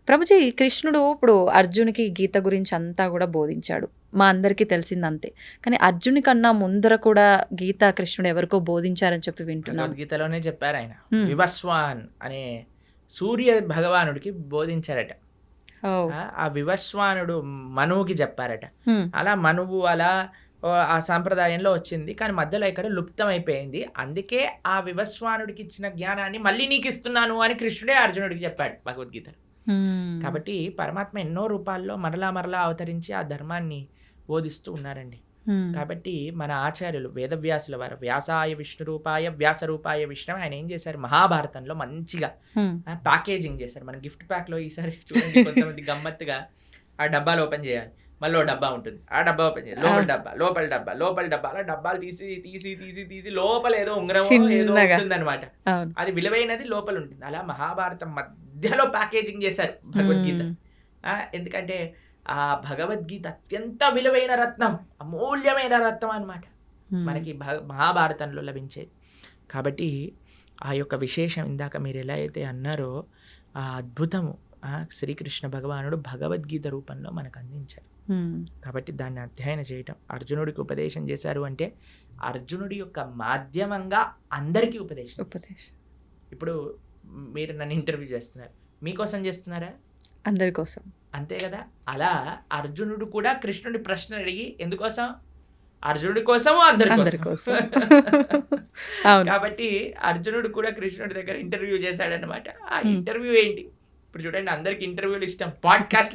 ప్రభుజీ, కృష్ణుడు ఇప్పుడు అర్జునికి గీత గురించి అంతా కూడా బోధించాడు, మా అందరికీ తెలిసిందంతే. కానీ అర్జుని కన్నా ముందర కూడా గీత కృష్ణుడు ఎవరికో బోధించారని చెప్పి వింటున్నాను. గీతలోనే చెప్పారు ఆయన, వివస్వాన్ అనే సూర్య భగవానుడికి బోధించారట. ఆ వివస్వానుడు మనువుకి చెప్పారట. అలా మనువు అలా ఆ సాంప్రదాయంలో వచ్చింది. కానీ మధ్యలో ఇక్కడ లుప్తం అయిపోయింది. అందుకే ఆ వివస్వానుడికి ఇచ్చిన జ్ఞానాన్ని మళ్ళీ నీకు ఇస్తున్నాను అని కృష్ణుడే అర్జునుడికి చెప్పాడు భగవద్గీతలో. కాబట్టి పరమాత్మ ఎన్నో రూపాల్లో మరలా అవతరించి ఆ ధర్మాన్ని బోధిస్తూ ఉన్నారండి. కాబట్టి మన ఆచార్యులు వేదవ్యాసుల వారు వ్యాసాయ విష్ణు రూపాయ వ్యాస రూపాయ విష్ణు ఆయన ఏం చేశారు, మహాభారతంలో మంచిగా ప్యాకేజింగ్ చేశారు. మన గిఫ్ట్ ప్యాక్ లో ఈసారి చూడండి కొంతమంది గమ్మత్తుగా ఆ డబ్బాలు ఓపెన్ చేయాలి, మళ్ళీ డబ్బా ఉంటుంది, ఆ డబ్బా ఓపెన్ చేయాలి, లోపల డబ్బా అలా డబ్బాలు తీసి లోపల ఏదో ఉంగరం ఏదో ఉంటుంది అనమాట. అది విలువైనది లోపల ఉంటుంది. అలా మహాభారతం మధ్యలో ప్యాకేజింగ్ చేశారు భగవద్గీత. ఎందుకంటే ఆ భగవద్గీత అత్యంత విలువైన రత్నం, అమూల్యమైన రత్నం అన్నమాట మనకి మహాభారతంలో లభించేది. కాబట్టి ఆ యొక్క విశేషం ఇందాక మీరు ఎలా అయితే అన్నారో ఆ అద్భుతము శ్రీకృష్ణ భగవానుడు భగవద్గీత రూపంలో మనకు అందించారు. కాబట్టి దాన్ని అధ్యయనం చేయటం, అర్జునుడికి ఉపదేశం చేశారు అంటే అర్జునుడి యొక్క మాధ్యమంగా అందరికీ ఉపదేశం. ఇప్పుడు మీరు నన్ను ఇంటర్వ్యూ చేస్తున్నారు, మీకోసం చేస్తున్నారా? అందరి కోసం, అంతే కదా. అలా అర్జునుడు కూడా కృష్ణుడి ప్రశ్న అడిగి ఎందుకోసం? అర్జునుడి కోసము అందరి కోసం. కాబట్టి అర్జునుడు కూడా కృష్ణుడి దగ్గర ఇంటర్వ్యూ చేశాడనమాట. ఆ ఇంటర్వ్యూ ఏంటి? ఇప్పుడు చూడండి, అందరికి ఇంటర్వ్యూలు ఇష్టం, పాడ్కాస్ట్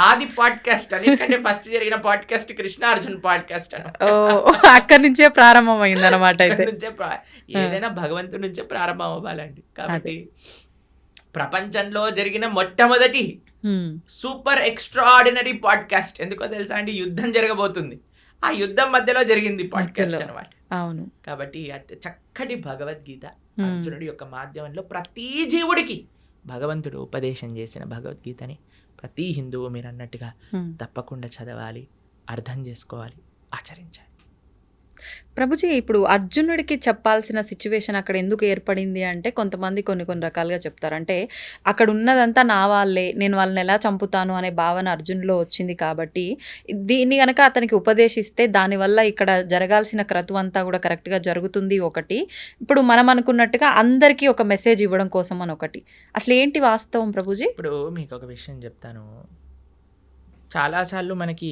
ఆది పాడ్కాస్ట్ అన్నిటికంటే ఫస్ట్ జరిగిన పాడ్కాస్ట్ కృష్ణ అర్జున్ పాడ్కాస్ట్ అని. అక్కడి నుంచే ప్రారంభం అయింది అనమాట. ఏదైనా భగవంతుడి నుంచే ప్రారంభం అవ్వాలండి. కాబట్టి ప్రపంచంలో జరిగిన మొట్టమొదటి సూపర్ ఎక్స్ట్రాఆర్డినరీ పాడ్కాస్ట్ ఎందుకో తెలుసా అండి? యుద్ధం జరగబోతుంది, ఆ యుద్ధం మధ్యలో జరిగింది పాడ్కాస్ట్ అనమాట. అవును. కాబట్టి చక్కటి భగవద్గీత అర్జునుడి యొక్క మాధ్యమంలో ప్రతి జీవుడికి భగవంతుడు ఉపదేశం చేసిన భగవద్గీతని ప్రతి హిందువు మీరు అన్నట్టుగా తప్పకుండా చదవాలి, అర్థం చేసుకోవాలి, ఆచరించాలి. ప్రభుజీ, ఇప్పుడు అర్జునుడికి చెప్పాల్సిన సిచ్యువేషన్ అక్కడ ఎందుకు ఏర్పడింది అంటే కొంతమంది కొన్ని రకాలుగా చెప్తారు. అంటే అక్కడ ఉన్నదంతా నా వాళ్ళే, నేను వాళ్ళని ఎలా చంపుతాను అనే భావన అర్జునులో వచ్చింది. కాబట్టి దీన్ని కనుక అతనికి ఉపదేశిస్తే దానివల్ల ఇక్కడ జరగాల్సిన క్రతువు అంతా కూడా కరెక్ట్గా జరుగుతుంది ఒకటి. ఇప్పుడు మనం అనుకున్నట్టుగా అందరికీ ఒక మెసేజ్ ఇవ్వడం కోసం అని ఒకటి. అసలు ఏంటి వాస్తవం ప్రభుజీ? ఇప్పుడు మీకు ఒక విషయం చెప్తాను. చాలాసార్లు మనకి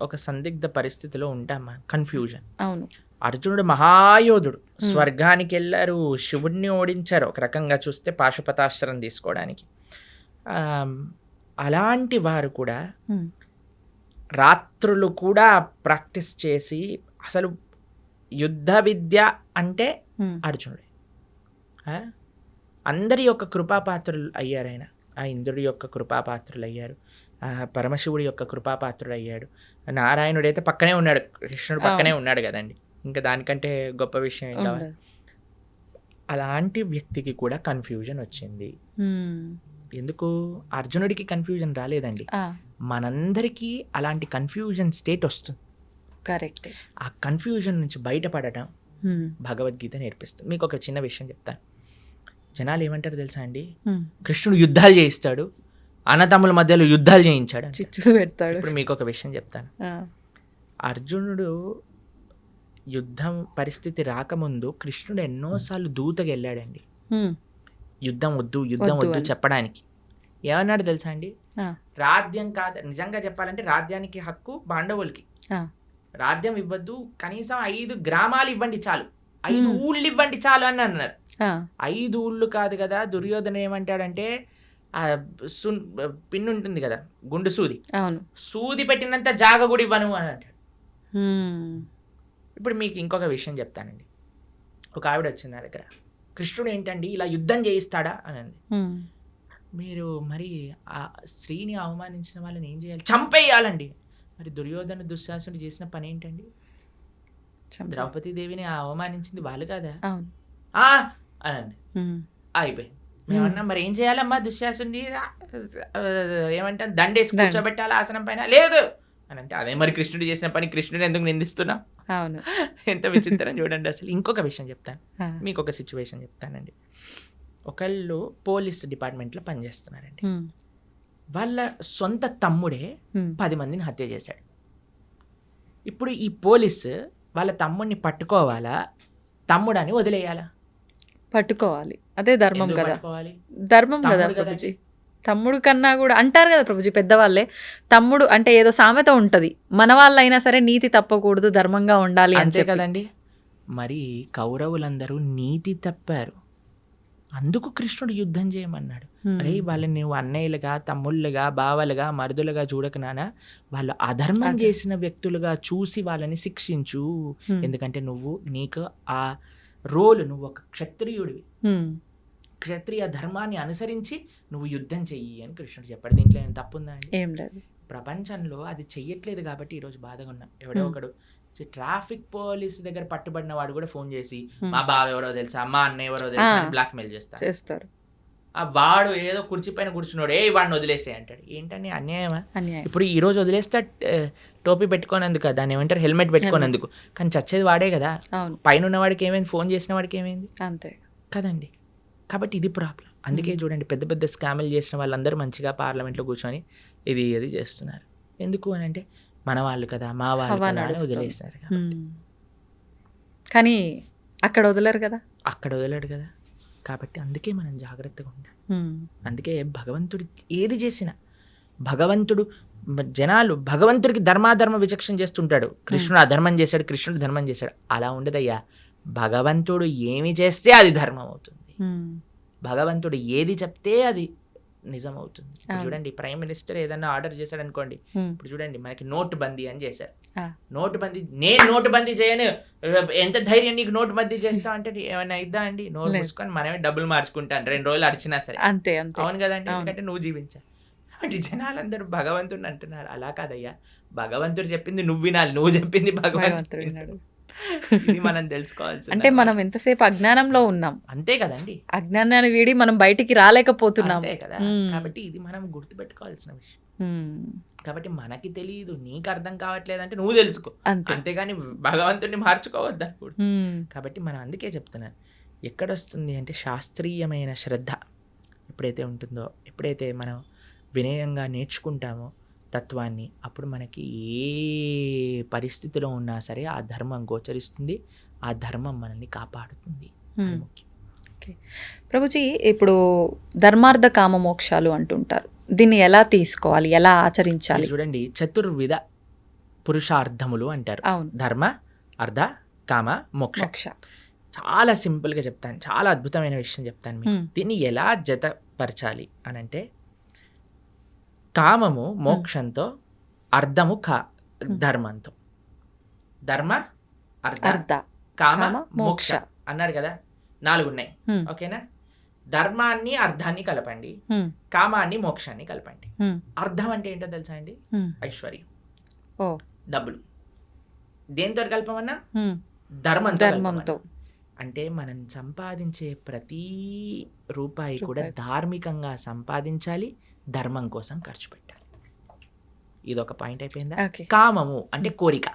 ఒక సందిగ్ధ పరిస్థితిలో ఉంటాం, కన్ఫ్యూజన్. అవును. అర్జునుడు మహాయోధుడు, స్వర్గానికి వెళ్ళారు, శివుడిని ఓడించారు ఒక రకంగా చూస్తే పాశుపతాస్త్రం తీసుకోవడానికి. అలాంటి వారు కూడా రాత్రులు కూడా ప్రాక్టీస్ చేసి, అసలు యుద్ధ విద్య అంటే అర్జునుడే. అందరి యొక్క కృపాపాత్రులు అయ్యారు ఆయన. ఆ ఇంద్రుడి యొక్క కృపాపాత్రులు అయ్యారు, పరమశివుడి యొక్క కృపాపాత్రుడు అయ్యాడు. నారాయణుడు అయితే పక్కనే ఉన్నాడు, కృష్ణుడు పక్కనే ఉన్నాడు కదండి, ఇంకా దానికంటే గొప్ప విషయం ఏం కావాలి. అలాంటి వ్యక్తికి కూడా కన్ఫ్యూజన్ వచ్చింది. ఎందుకు? అర్జునుడికి కన్ఫ్యూజన్ రాలేదండి, మనందరికీ అలాంటి కన్ఫ్యూజన్ స్టేట్ వస్తుంది. కరెక్ట్. ఆ కన్ఫ్యూజన్ నుంచి బయటపడటం భగవద్గీత నేర్పిస్తుంది. మీకు ఒక చిన్న విషయం చెప్తాను. జనాలు ఏమంటారు తెలుసా అండి, కృష్ణుడు యుద్ధాలు చేయిస్తాడు, అన్నతమ్ముల మధ్యలో యుద్ధాలు చేయించాడు, చిచ్చు పెడతాడు. ఇప్పుడు మీకు ఒక విషయం చెప్తాను. అర్జునుడు యుద్ధం పరిస్థితి రాకముందు కృష్ణుడు ఎన్నోసార్లు దూతగా వెళ్ళాడండి, యుద్ధం వద్దు చెప్పడానికి. ఏమన్నాడు తెలుసా అండి? రాజ్యం కాదు, నిజంగా చెప్పాలంటే రాజ్యానికి హక్కు పాండవులకి, రాజ్యం ఇవ్వద్దు, కనీసం 5 గ్రామాలు ఇవ్వండి చాలు, 5 ఊళ్ళు ఇవ్వండి చాలు అని అన్నారు. 5 ఊళ్ళు కాదు కదా. దుర్యోధన ఏమంటాడంటే పిన్ ఉంటుంది కదా, గుండు సూది, సూది పెట్టినంత జాగ కూడా ఇవ్వను అని అంటాడు. ఇప్పుడు మీకు ఇంకొక విషయం చెప్తానండి. ఒక ఆవిడ వచ్చింది నా దగ్గర, కృష్ణుడు ఏంటండి ఇలా యుద్ధం చేయిస్తాడా అని అంది. మీరు మరి ఆ స్త్రీని అవమానించిన వాళ్ళని ఏం చేయాలి? చంపేయాలండి. మరి దుర్యోధన దుశ్శాసనుడు చేసిన పని ఏంటండి? ద్రౌపదీదేవిని అవమానించింది వాళ్ళు కదా అని అండి. అయిపోయింది. మేమన్నా మరి ఏం చేయాలమ్మా, దుశ్శాసుని ఏమంటాను దండేసి కూర్చోబెట్టాలి ఆసనం పైన, లేదు అని అంటే అదే మరి కృష్ణుడు చేసిన పని, కృష్ణుడు ఎందుకు నిందిస్తున్నాం? అవును. ఎంత విచిత్రం చూడండి అసలు. ఇంకొక విషయం చెప్తాను, మీకు ఒక సిచ్యువేషన్ చెప్తానండి. ఒకళ్ళు పోలీస్ డిపార్ట్మెంట్లో పనిచేస్తున్నారండి. వాళ్ళ సొంత తమ్ముడే 10 మందిని హత్య చేశాడు. ఇప్పుడు ఈ పోలీసు వాళ్ళ తమ్ముడిని పట్టుకోవాలా, తమ్ముడని వదిలేయాలా? పట్టుకోవాలి, అదే ధర్మం కదా. ధర్మం కదా. తమ్ముడు కన్నా కూడా అంటారు కదా ప్రభుజీ పెద్దవాళ్ళే, తమ్ముడు అంటే ఏదో సామెత ఉంటది, మన వాళ్ళైనా సరే నీతి తప్పకూడదు, ధర్మంగా ఉండాలి అని అంతే చెప్పి. కదండి. మరి కౌరవులందరూ నీతి తప్పారు, అందుకు కృష్ణుడు యుద్ధం చేయమన్నాడు. అరే వాళ్ళని నువ్వు అన్నయ్యలుగా, తమ్ముళ్ళుగా, బావలుగా, మరుదులుగా చూడక నానా, వాళ్ళు అధర్మం అదే. చేసిన వ్యక్తులుగా చూసి వాళ్ళని శిక్షించు. Hmm. ఎందుకంటే నీకు ఆ రోలు, నువ్వు ఒక క్షత్రియుడివి, Hmm. క్షత్రియ ధర్మాన్ని అనుసరించి నువ్వు యుద్ధం చెయ్యి అని కృష్ణుడు చెప్పాడు. దీంట్లో ఏం తప్పుందా అండి? ఏం లేదు. ప్రపంచంలో అది చెయ్యట్లేదు కాబట్టి ఈరోజు బాధగా ఉన్నాం. ఎవడో ఒకడు ట్రాఫిక్ పోలీస్ దగ్గర పట్టుబడిన వాడు కూడా ఫోన్ చేసి మా బావ ఎవరో తెలుసా, మా అన్న ఎవరో తెలుసా అని బ్లాక్మెయిల్ చేస్తారు. ఆ వాడు ఏదో కుర్చీ పైన కూర్చున్నాడు, ఏ వాడిని వదిలేసే అంటాడు. ఏంటని అన్యాయమా? అన్యాయం. ఇప్పుడు ఈ రోజు వదిలేస్తే టోపీ పెట్టుకోనందుకు, దాన్ని ఏమంటారు, హెల్మెట్ పెట్టుకోనందుకు, కానీ చచ్చేది వాడే కదా. అవును, పైన ఉన్న వాడికి ఏమైంది, ఫోన్ చేసిన వాడికి ఏమైంది అంతే కదండి. కాబట్టి ఇది ప్రాబ్లం. అందుకే చూడండి, పెద్ద పెద్ద స్కాములు చేసిన వాళ్ళందరూ మంచిగా పార్లమెంట్లో కూర్చొని ఇది చేస్తున్నారు. ఎందుకు అని అంటే మన వాళ్ళు కదా, మా వాళ్ళు హవా కదా అని నడుస్తుంది. వదిలేస్తారు. కానీ అక్కడ వదలరు కదా. అక్కడ వదిలేడు కదా. కాబట్టి అందుకే మనం జాగ్రత్తగా ఉండాలి. అందుకే భగవంతుడు ఏది చేసినా, భగవంతుడు జనాలు భగవంతుడికి ధర్మాధర్మ విచక్షణ చేస్తుంటాడు. కృష్ణుడు అధర్మం చేశాడు, కృష్ణుడు ధర్మం చేశాడు, అలా ఉండదయ్యా. భగవంతుడు ఏమి చేస్తే అది ధర్మం అవుతుంది, భగవంతుడు ఏది చెప్తే అది నిజం అవుతుంది. ఇప్పుడు చూడండి, ప్రైమ్ మినిస్టర్ ఏదన్నా ఆర్డర్ చేశాడు అనుకోండి, ఇప్పుడు చూడండి మనకి నోటు బందీ అని చేశారు. నోటు బందీ, నేను నోటు బందీ చేయను, ఎంత ధైర్యం నీకు నోటు బందీ చేస్తా అంటే ఏమైనా ఇద్దా అండి? నోటు మూసుకొని మనమే డబ్బులు మార్చుకుంటాను 2 రోజులు అరిచినా సరే. అంతే. అవును కదండి, ఎందుకంటే నువ్వు జీవించాలి. కాబట్టి జనాలందరూ భగవంతుడిని అంటున్నారు. అలా కాదయ్యా, భగవంతుడు చెప్పింది నువ్వు వినాలి, నువ్వు చెప్పింది భగవంతుడు వినాడు. ఇది మనం తెలుసుకోవాల్సి. అంటే మనం ఎంతసేపు అజ్ఞానంలో ఉన్నాం, అంతే కదండి. అజ్ఞానాన్ని వీడి మనం బయటికి రాలేకపోతున్నాం. అంతే కదా. కాబట్టి ఇది మనం గుర్తుపెట్టుకోవాల్సిన విషయం. కాబట్టి మనకి తెలియదు, నీకు అర్థం కావట్లేదంటే నువ్వు తెలుసుకో, అంతేగాని భగవంతుడిని మార్చుకోవద్దనుకోడు. కాబట్టి మనం అందుకే చెప్తున్నాను, ఎక్కడొస్తుంది అంటే శాస్త్రీయమైన శ్రద్ధ ఎప్పుడైతే ఉంటుందో, ఎప్పుడైతే మనం వినయంగా నేర్చుకుంటామో తత్వాన్ని, అప్పుడు మనకి ఏ పరిస్థితిలో ఉన్నా సరే ఆ ధర్మం గోచరిస్తుంది, ఆ ధర్మం మనల్ని కాపాడుతుంది. అది ముఖ్యం. ప్రభుజీ, ఇప్పుడు ధర్మార్థ కామ మోక్షాలు అంటుంటారు, దీన్ని ఎలా తీసుకోవాలి, ఎలా ఆచరించాలి? చూడండి, చతుర్విధ పురుషార్థములు అంటారు. అవును, ధర్మ, అర్థ, కామ, మోక్ష. చాలా సింపుల్గా చెప్తాను, చాలా అద్భుతమైన విషయం చెప్తాను మీకు. దీన్ని ఎలా జతపరచాలి అని అంటే, కామము మోక్షంతో, అర్థము ధర్మంతో. ధర్మ, అర్థ, కామ, మోక్ష అన్నారు కదా, 4 ఉన్నాయి. ఓకేనా? ధర్మాన్ని అర్థాన్ని కలపండి, కామాన్ని మోక్షాన్ని కలపండి. అర్థం అంటే ఏంటో తెలుసా అండి? ఐశ్వర్యం, డబ్బులు. దేంతో కలపమన్నా? ధర్మంతో. అంటే మనం సంపాదించే ప్రతి రూపాయి కూడా ధార్మికంగా సంపాదించాలి, ధర్మం కోసం ఖర్చు పెట్టాలి. ఇదొక పాయింట్ అయిపోయిందా? కామము అంటే కోరిక.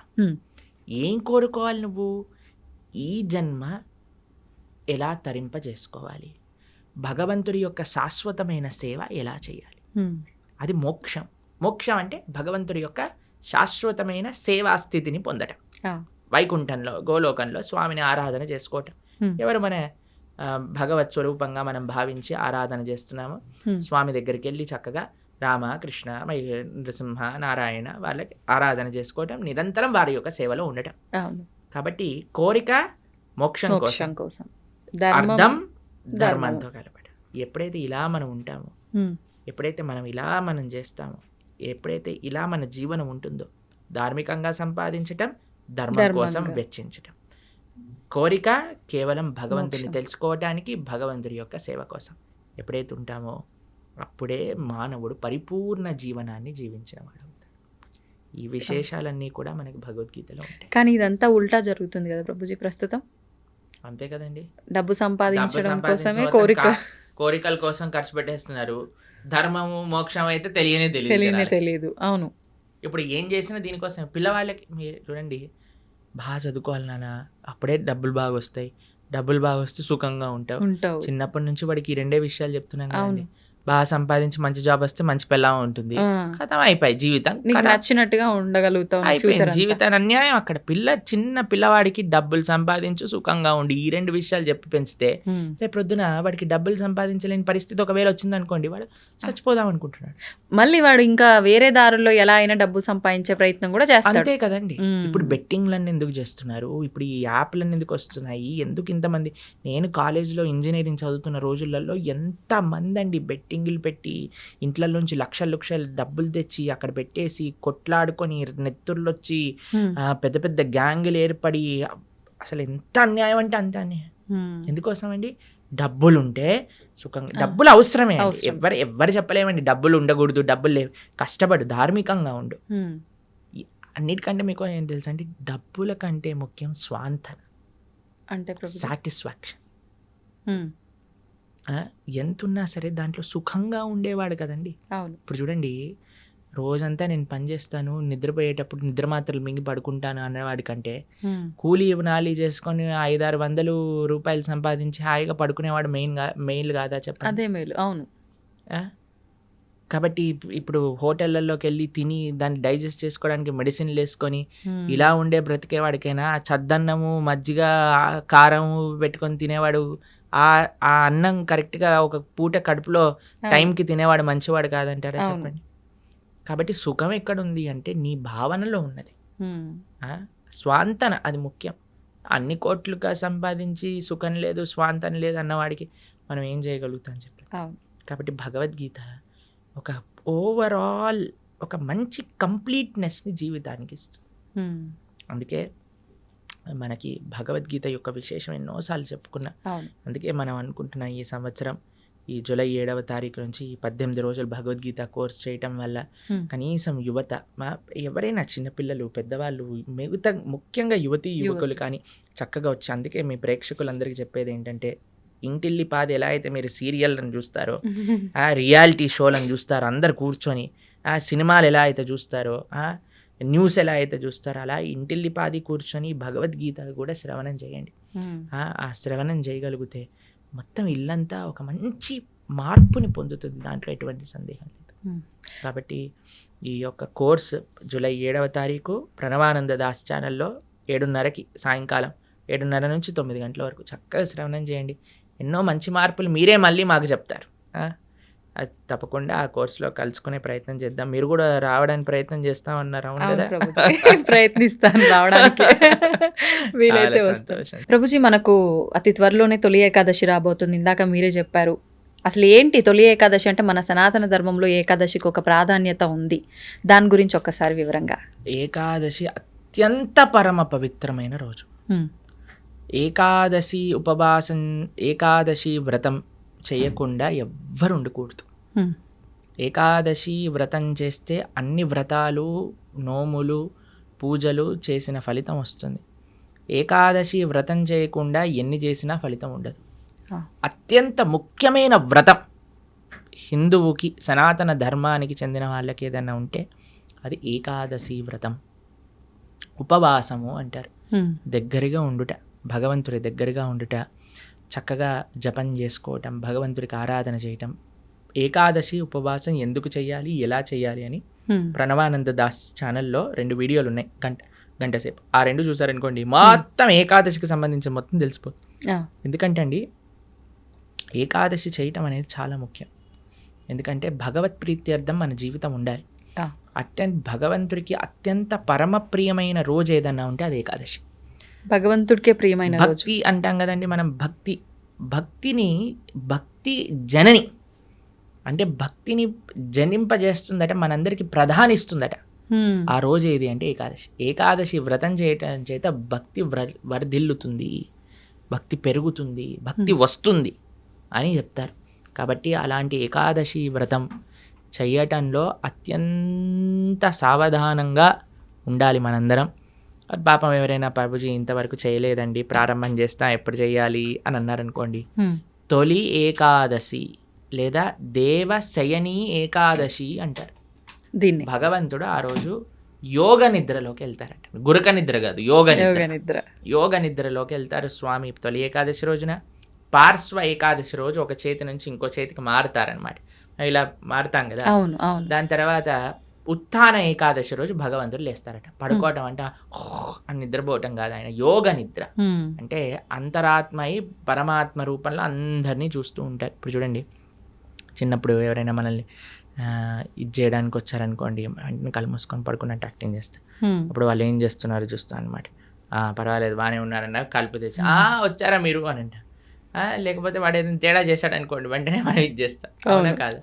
ఏం కోరుకోవాలి నువ్వు? ఈ జన్మ ఎలా తరింపజేసుకోవాలి, భగవంతుడి యొక్క శాశ్వతమైన సేవ ఎలా చేయాలి, అది మోక్షం. మోక్షం అంటే భగవంతుడి యొక్క శాశ్వతమైన సేవా స్థితిని పొందటం. వైకుంఠంలో, గోలోకంలో స్వామిని ఆరాధన చేసుకోవటం. ఎవరు మన భగవత్ స్వరూపంగా మనం భావించి ఆరాధన చేస్తున్నాము, స్వామి దగ్గరికి వెళ్ళి చక్కగా రామ, కృష్ణ, నృసింహ, నారాయణ వాళ్ళకి ఆరాధన చేసుకోవటం, నిరంతరం వారి యొక్క సేవలో ఉండటం. కాబట్టి కోరిక మోక్షం కోసం, అర్థం ధర్మంతో కలపడం. ఎప్పుడైతే ఇలా మనం ఉంటామో, ఎప్పుడైతే మనం ఇలా మనం చేస్తామో, ఎప్పుడైతే ఇలా మన జీవనం ఉంటుందో, ధార్మికంగా సంపాదించటం, ధర్మం కోసం వెచ్చించటం. కోరిక కేవలం భగవంతుని తెలుసుకోవటానికి, భగవంతుడి యొక్క సేవ కోసం ఎప్పుడైతే ఉంటామో, అప్పుడే మానవుడు పరిపూర్ణ జీవనాన్ని జీవించిన వాడు అవుతాడు. ఈ విశేషాలన్నీ కూడా మనకి భగవద్గీతలో ఉంటాయి. కానీ ఇదంతా ఉల్టా జరుగుతుంది కదా ప్రభుజీ ప్రస్తుతం. అంతే కదండి, డబ్బు సంపాదించడం కోసమే కోరికల కోసం ఖర్చు పెట్టేస్తున్నారు. ధర్మము మోక్షం అయితే తెలియదు. అవును, ఇప్పుడు ఏం చేసినా దీనికోసం. పిల్లవాళ్ళకి మీరు చూడండి, బాగా చదువుకోవాలి నాన్న, అప్పుడే డబ్బులు బాగా వస్తాయి, డబ్బులు బాగా వస్తే సుఖంగా ఉంటావు. చిన్నప్పటి నుంచి వాడికి 2 విషయాలు చెప్తున్నాను కదండి, బాగా సంపాదించి మంచి జాబ్ వస్తే మంచి పెళ్ళాం ఉంటుంది, కథం అయిపోయి జీవితం నీకు ఖతం. నచ్చినట్టుగా ఉండగలుగుతావు అయిపోయింది ఫ్యూచర్ జీవితాన్ని అన్యాయం. అక్కడ చిన్న పిల్లవాడికి డబ్బులు సంపాదించు సుఖంగా ఉండి ఈ 2 విషయాలు చెప్పి పెంచితే రేపు ప్రొద్దున వాడికి డబ్బులు సంపాదించలేని పరిస్థితి ఒకవేళ వచ్చింది అనుకోండి, వాడు చచ్చిపోదాం అనుకుంటున్నాడు. మళ్ళీ వాడు ఇంకా వేరే దారుల్లో ఎలా అయినా డబ్బు సంపాదించే ప్రయత్నం కూడా చేస్తాడు. అంతే కదండి. ఇప్పుడు బెట్టింగ్లన్నీ ఎందుకు చేస్తున్నారు, ఇప్పుడు ఈ యాప్లన్నీ ఎందుకు వస్తున్నాయి, ఎందుకు ఇంతమంది? నేను కాలేజ్లో ఇంజనీరింగ్ చదువుతున్న రోజులలో ఎంతమంది అండి బెట్టింగ్లు పెట్టి ఇంట్లలోంచి లక్షల డబ్బులు తెచ్చి అక్కడ పెట్టేసి కొట్లాడుకొని నెత్తుర్లు వచ్చి పెద్ద పెద్ద గ్యాంగులు ఏర్పడి, అసలు ఎంత అన్యాయం అంటే అంత అన్యాయం. ఎందుకోసం అండి? డబ్బులు ఉంటే సుఖంగా, డబ్బులు అవసరమే అండి. ఎవరు చెప్పలేమండి డబ్బులు ఉండకూడదు, డబ్బులు లేవు, కష్టపడు, ధార్మికంగా ఉండు. అన్నిటికంటే మీకు ఏం తెలుసా అండి, డబ్బుల కంటే ముఖ్యం స్వాంతన, అంటే సాటిస్ఫాక్షన్. ఎంతున్నా సరే దాంట్లో సుఖంగా ఉండేవాడు కదండి. ఇప్పుడు చూడండి, రోజంతా నేను పని చేస్తాను, నిద్రపోయేటప్పుడు నిద్ర మాత్రలు మింగి పడుకుంటాను అనేవాడి కంటే కూలీ నాలి చేసుకొని 500-600 రూపాయలు సంపాదించి హాయిగా పడుకునేవాడు మెయిల్ కాదా చెప్పండి? అదే మేలు. అవును. కాబట్టి ఇప్పుడు హోటళ్ళల్లోకి వెళ్ళి తిని దాన్ని డైజెస్ట్ చేసుకోవడానికి మెడిసిన్లు వేసుకొని ఇలా ఉండే బ్రతికేవాడికైనా చద్దన్నము మజ్జిగ కారం పెట్టుకొని తినేవాడు, ఆ అన్నం కరెక్ట్గా ఒక పూట కడుపులో టైంకి తినేవాడు మంచివాడు కాదంటారా చెప్పండి? కాబట్టి సుఖం ఎక్కడుంది అంటే నీ భావనలో ఉన్నది. స్వాంతన అది ముఖ్యం. అన్ని కోట్లుగా సంపాదించి సుఖం లేదు స్వాంతన లేదు అన్నవాడికి మనం ఏం చేయగలుగుతాం చెప్పి. కాబట్టి భగవద్గీత ఒక ఓవరాల్ ఒక మంచి కంప్లీట్నెస్ని జీవితానికి ఇస్తుంది. అందుకే మనకి భగవద్గీత యొక్క విశేషం ఎన్నోసార్లు చెప్పుకున్నా. అందుకే మనం అనుకుంటున్నాం ఈ సంవత్సరం ఈ జూలై 7వ తారీఖు నుంచి 18 రోజులు భగవద్గీత కోర్స్ చేయటం వల్ల కనీసం యువత, ఎవరైనా చిన్నపిల్లలు పెద్దవాళ్ళు మిగతా ముఖ్యంగా యువకులు కానీ చక్కగా వచ్చి, అందుకే మీ ప్రేక్షకులందరికీ చెప్పేది ఏంటంటే, ఇంటిల్లిపాది ఎలా అయితే మీరు సీరియల్లను చూస్తారో, ఆ రియాలిటీ షోలను చూస్తారో అందరు కూర్చొని, ఆ సినిమాలు ఎలా అయితే చూస్తారో, న్యూస్ ఎలా అయితే చూస్తారో, అలా ఇంటిల్లిపాది కూర్చొని భగవద్గీత కూడా శ్రవణం చేయండి. ఆ శ్రవణం చేయగలిగితే మొత్తం ఇల్లంతా ఒక మంచి మార్పుని పొందుతుంది, దాంట్లో ఎటువంటి సందేహం లేదు. కాబట్టి ఈ యొక్క కోర్స్ జూలై 7వ తారీఖు ప్రణవానంద దాస్ ఛానల్లో 7:30కి సాయంకాలం 7:30 నుంచి 9 గంటల వరకు చక్కగా శ్రవణం చేయండి. ఎన్నో మంచి మార్పులు మీరే మళ్ళీ మాకు చెప్తారు. అది తప్పకుండా ఆ కోర్సులో కలుసుకునే ప్రయత్నం చేద్దాం. మీరు కూడా రావడానికి ప్రయత్నం చేస్తామన్నారు, అవును కదా? ప్రయత్నిస్తాను రావడానికి, వీలైతే వస్తాను. ప్రభుజీ, మనకు అతి త్వరలోనే తొలి ఏకాదశి రాబోతుంది. ఇందాక మీరే చెప్పారు. అసలు ఏంటి తొలి ఏకాదశి అంటే? మన సనాతన ధర్మంలో ఏకాదశికి ఒక ప్రాధాన్యత ఉంది, దాని గురించి ఒక్కసారి వివరంగా. ఏకాదశి అత్యంత పరమ పవిత్రమైన రోజు. ఏకాదశి ఉపవాసం, ఏకాదశి వ్రతం చేయకుండా ఎవ్వరు ఉండకూడదు. ఏకాదశి వ్రతం చేస్తే అన్ని వ్రతాలు, నోములు, పూజలు చేసిన ఫలితం వస్తుంది. ఏకాదశి వ్రతం చేయకుండా ఎన్ని చేసినా ఫలితం ఉండదు. అత్యంత ముఖ్యమైన వ్రతం హిందువుకి, సనాతన ధర్మానికి చెందిన వాళ్ళకి ఏదైనా ఉంటే అది ఏకాదశి వ్రతం. ఉపవాసము అంటారు. దగ్గరగా ఉండుట, భగవంతుడి దగ్గరగా ఉండుట, చక్కగా జపం చేసుకోవటం, భగవంతుడికి ఆరాధన చేయటం. ఏకాదశి ఉపవాసం ఎందుకు చేయాలి, ఎలా చేయాలి అని ప్రణవానంద దాస్ ఛానల్లో 2 వీడియోలు ఉన్నాయి, గంట సేపు. ఆ 2 చూసారనుకోండి, మొత్తం ఏకాదశికి సంబంధించిన మొత్తం తెలిసిపోతుంది. ఎందుకంటే అండి, ఏకాదశి చేయటం అనేది చాలా ముఖ్యం. ఎందుకంటే భగవత్ ప్రీత్యర్థం మన జీవితం ఉండాలి. భగవంతుడికి అత్యంత పరమ ప్రియమైన రోజు ఏదన్నా ఉంటే అది ఏకాదశి. భగవంతుడికే ప్రియమైన భక్తి అంటాం కదండి మనం. భక్తి జనని అంటే భక్తిని జనింపజేస్తుందట, మనందరికి ప్రధానిస్తుందట. ఆ రోజు ఏది అంటే ఏకాదశి. ఏకాదశి వ్రతం చేయటం చేత భక్తి వర్ధిల్లుతుంది, భక్తి పెరుగుతుంది, భక్తి వస్తుంది అని చెప్తారు. కాబట్టి అలాంటి ఏకాదశి వ్రతం చేయటంలో అత్యంత సావధానంగా ఉండాలి మనందరం. పాపం ఎవరైనా ప్రభుజీ ఇంతవరకు చేయలేదండి, ప్రారంభం చేస్తా, ఎప్పుడు చేయాలి అని అన్నారనుకోండి, తొలి ఏకాదశి లేదా దేవశయని ఏకాదశి అంటారు దీన్ని. భగవంతుడు ఆ రోజు యోగ నిద్రలోకి వెళ్తారంట. గురక నిద్ర కాదు, యోగ నిద్రలోకి వెళ్తారు స్వామి తొలి ఏకాదశి రోజున. పార్శ్వ ఏకాదశి రోజు ఒక చేతి నుంచి ఇంకో చేతికి మారుతారనమాట. ఇలా మారుతాం కదా. అవును అవును. దాని తర్వాత ఉత్థాన ఏకాదశి రోజు భగవంతుడు లేస్తారట. పడుకోవటం అంటే అని నిద్రపోవటం కాదు, ఆయన యోగ నిద్ర. అంటే అంతరాత్మయి పరమాత్మ రూపంలో అందరినీ చూస్తూ ఉంటారు. ఇప్పుడు చూడండి, చిన్నప్పుడు ఎవరైనా మనల్ని ఇది చేయడానికి వచ్చారనుకోండి, వెంటనే కళ్ళు మూసుకొని పడుకున్నట్టు యాక్టింగ్ చేస్తారు. అప్పుడు వాళ్ళు ఏం చేస్తున్నారు చూస్తాను అనమాట. పర్వాలేదు బాగానే ఉన్నారన్న కలుపు తెచ్చి వచ్చారా మీరు అని అంటారు. లేకపోతే వాడు ఏదైనా తేడా చేశాడు అనుకోండి, వెంటనే మనం ఇది చేస్తాం. అవునా కాదు?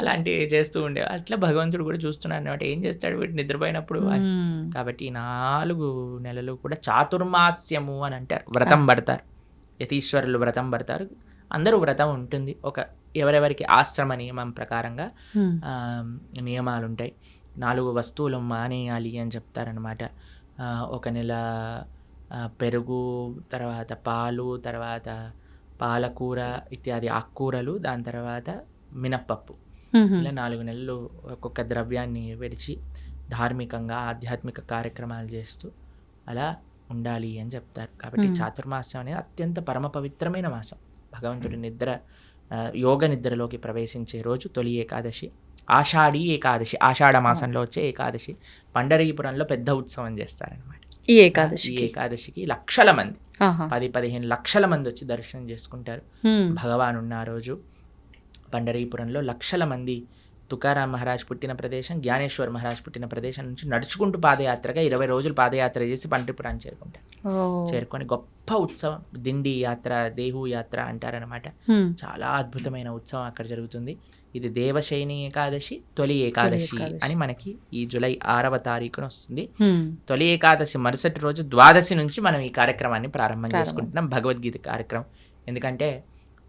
అలాంటివి చేస్తూ ఉండే అట్లా భగవంతుడు కూడా చూస్తున్నాడు అనమాట. ఏం చేస్తాడు వీడు నిద్రపోయినప్పుడు అని. కాబట్టి ఈ 4 నెలలు కూడా చాతుర్మాస్యము అని అంటారు. వ్రతం పడతారు, యతీశ్వరులు వ్రతం పడతారు. అందరూ వ్రతం ఉంటుంది. ఎవరెవరికి ఆశ్రమ నియమం ప్రకారంగా నియమాలు ఉంటాయి. 4 వస్తువులు మానేయాలి అని చెప్తారనమాట. 1 నెల పెరుగు, తర్వాత పాలు, తర్వాత పాలకూర ఇత్యాది ఆకుకూరలు, దాని తర్వాత మినప్పప్పు. ఇలా 4 నెలలు ఒక్కొక్క ద్రవ్యాన్ని విడిచి ధార్మికంగా ఆధ్యాత్మిక కార్యక్రమాలు చేస్తూ అలా ఉండాలి అని చెప్తారు. కాబట్టి చాతుర్మాసం అనేది అత్యంత పరమ పవిత్రమైన మాసం. భగవంతుడి యోగ నిద్రలోకి ప్రవేశించే రోజు తొలి ఏకాదశి, ఆషాఢీ ఏకాదశి, ఆషాఢ మాసంలో వచ్చే ఏకాదశి. పండరీపురంలో పెద్ద ఉత్సవం చేస్తారనమాట. ఈ ఏకాదశికి లక్షల మంది, 10-15 లక్షల మంది వచ్చి దర్శనం చేసుకుంటారు. భగవాన్ ఉన్న ఆ రోజు పండరీపురంలో లక్షల మంది తుకారాం మహారాజ్ పుట్టిన ప్రదేశం, జ్ఞానేశ్వర్ మహారాజ్ పుట్టిన ప్రదేశం నుంచి నడుచుకుంటూ పాదయాత్రగా 20 రోజులు పాదయాత్ర చేసి పండరీపురాన్ని చేరుకుంటారు. చేరుకొని గొప్ప ఉత్సవం, దిండి యాత్ర, దేహు యాత్ర అంటారనమాట. చాలా అద్భుతమైన ఉత్సవం అక్కడ జరుగుతుంది. ఇది దేవశయని ఏకాదశి, తొలి ఏకాదశి అని మనకి ఈ జూలై 6వ తారీఖున వస్తుంది. తొలి ఏకాదశి మరుసటి రోజు ద్వాదశి నుంచి మనం ఈ కార్యక్రమాన్ని ప్రారంభం చేసుకుంటున్నాం, భగవద్గీత కార్యక్రమం. ఎందుకంటే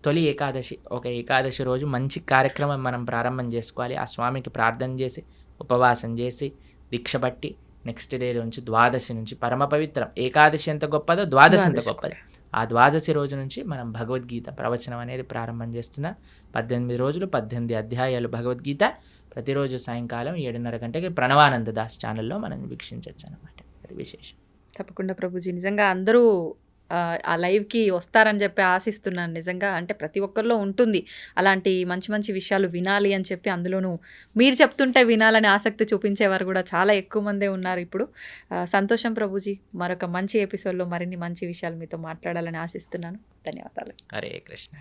తొలి ఏకాదశి, ఒక ఏకాదశి రోజు మంచి కార్యక్రమం మనం ప్రారంభం చేసుకోవాలి. ఆ స్వామికి ప్రార్థన చేసి ఉపవాసం చేసి దీక్ష పట్టి నెక్స్ట్ డే నుంచి ద్వాదశి నుంచి పరమ పవిత్రం. ఏకాదశి ఎంత గొప్పదో ద్వాదశి ఎంత గొప్పది. ఆ ద్వాదశి రోజు నుంచి మనం భగవద్గీత ప్రవచనం అనేది ప్రారంభం చేస్తున్నాం. 18 రోజులు 18 అధ్యాయాలు భగవద్గీత ప్రతిరోజు సాయంకాలం 7:30 గంటకి ప్రణవానంద దాస్ ఛానల్లో మనం వీక్షించవచ్చు అనమాట. అది విశేషం. తప్పకుండా ప్రభుజీ, నిజంగా అందరూ ఆ లైవ్కి వస్తారని చెప్పి ఆశిస్తున్నాను. నిజంగా అంటే ప్రతి ఒక్కరిలో ఉంటుంది అలాంటి మంచి మంచి విషయాలు వినాలి అని చెప్పి. అందులోనూ మీరు చెప్తుంటే వినాలని ఆసక్తి చూపించేవారు కూడా చాలా ఎక్కువ మందే ఉన్నారు ఇప్పుడు. సంతోషం ప్రభుజీ, మరొక మంచి ఎపిసోడ్లో మరిన్ని మంచి విషయాలు మీతో మాట్లాడాలని ఆశిస్తున్నాను. ధన్యవాదాలు. హరే కృష్ణ.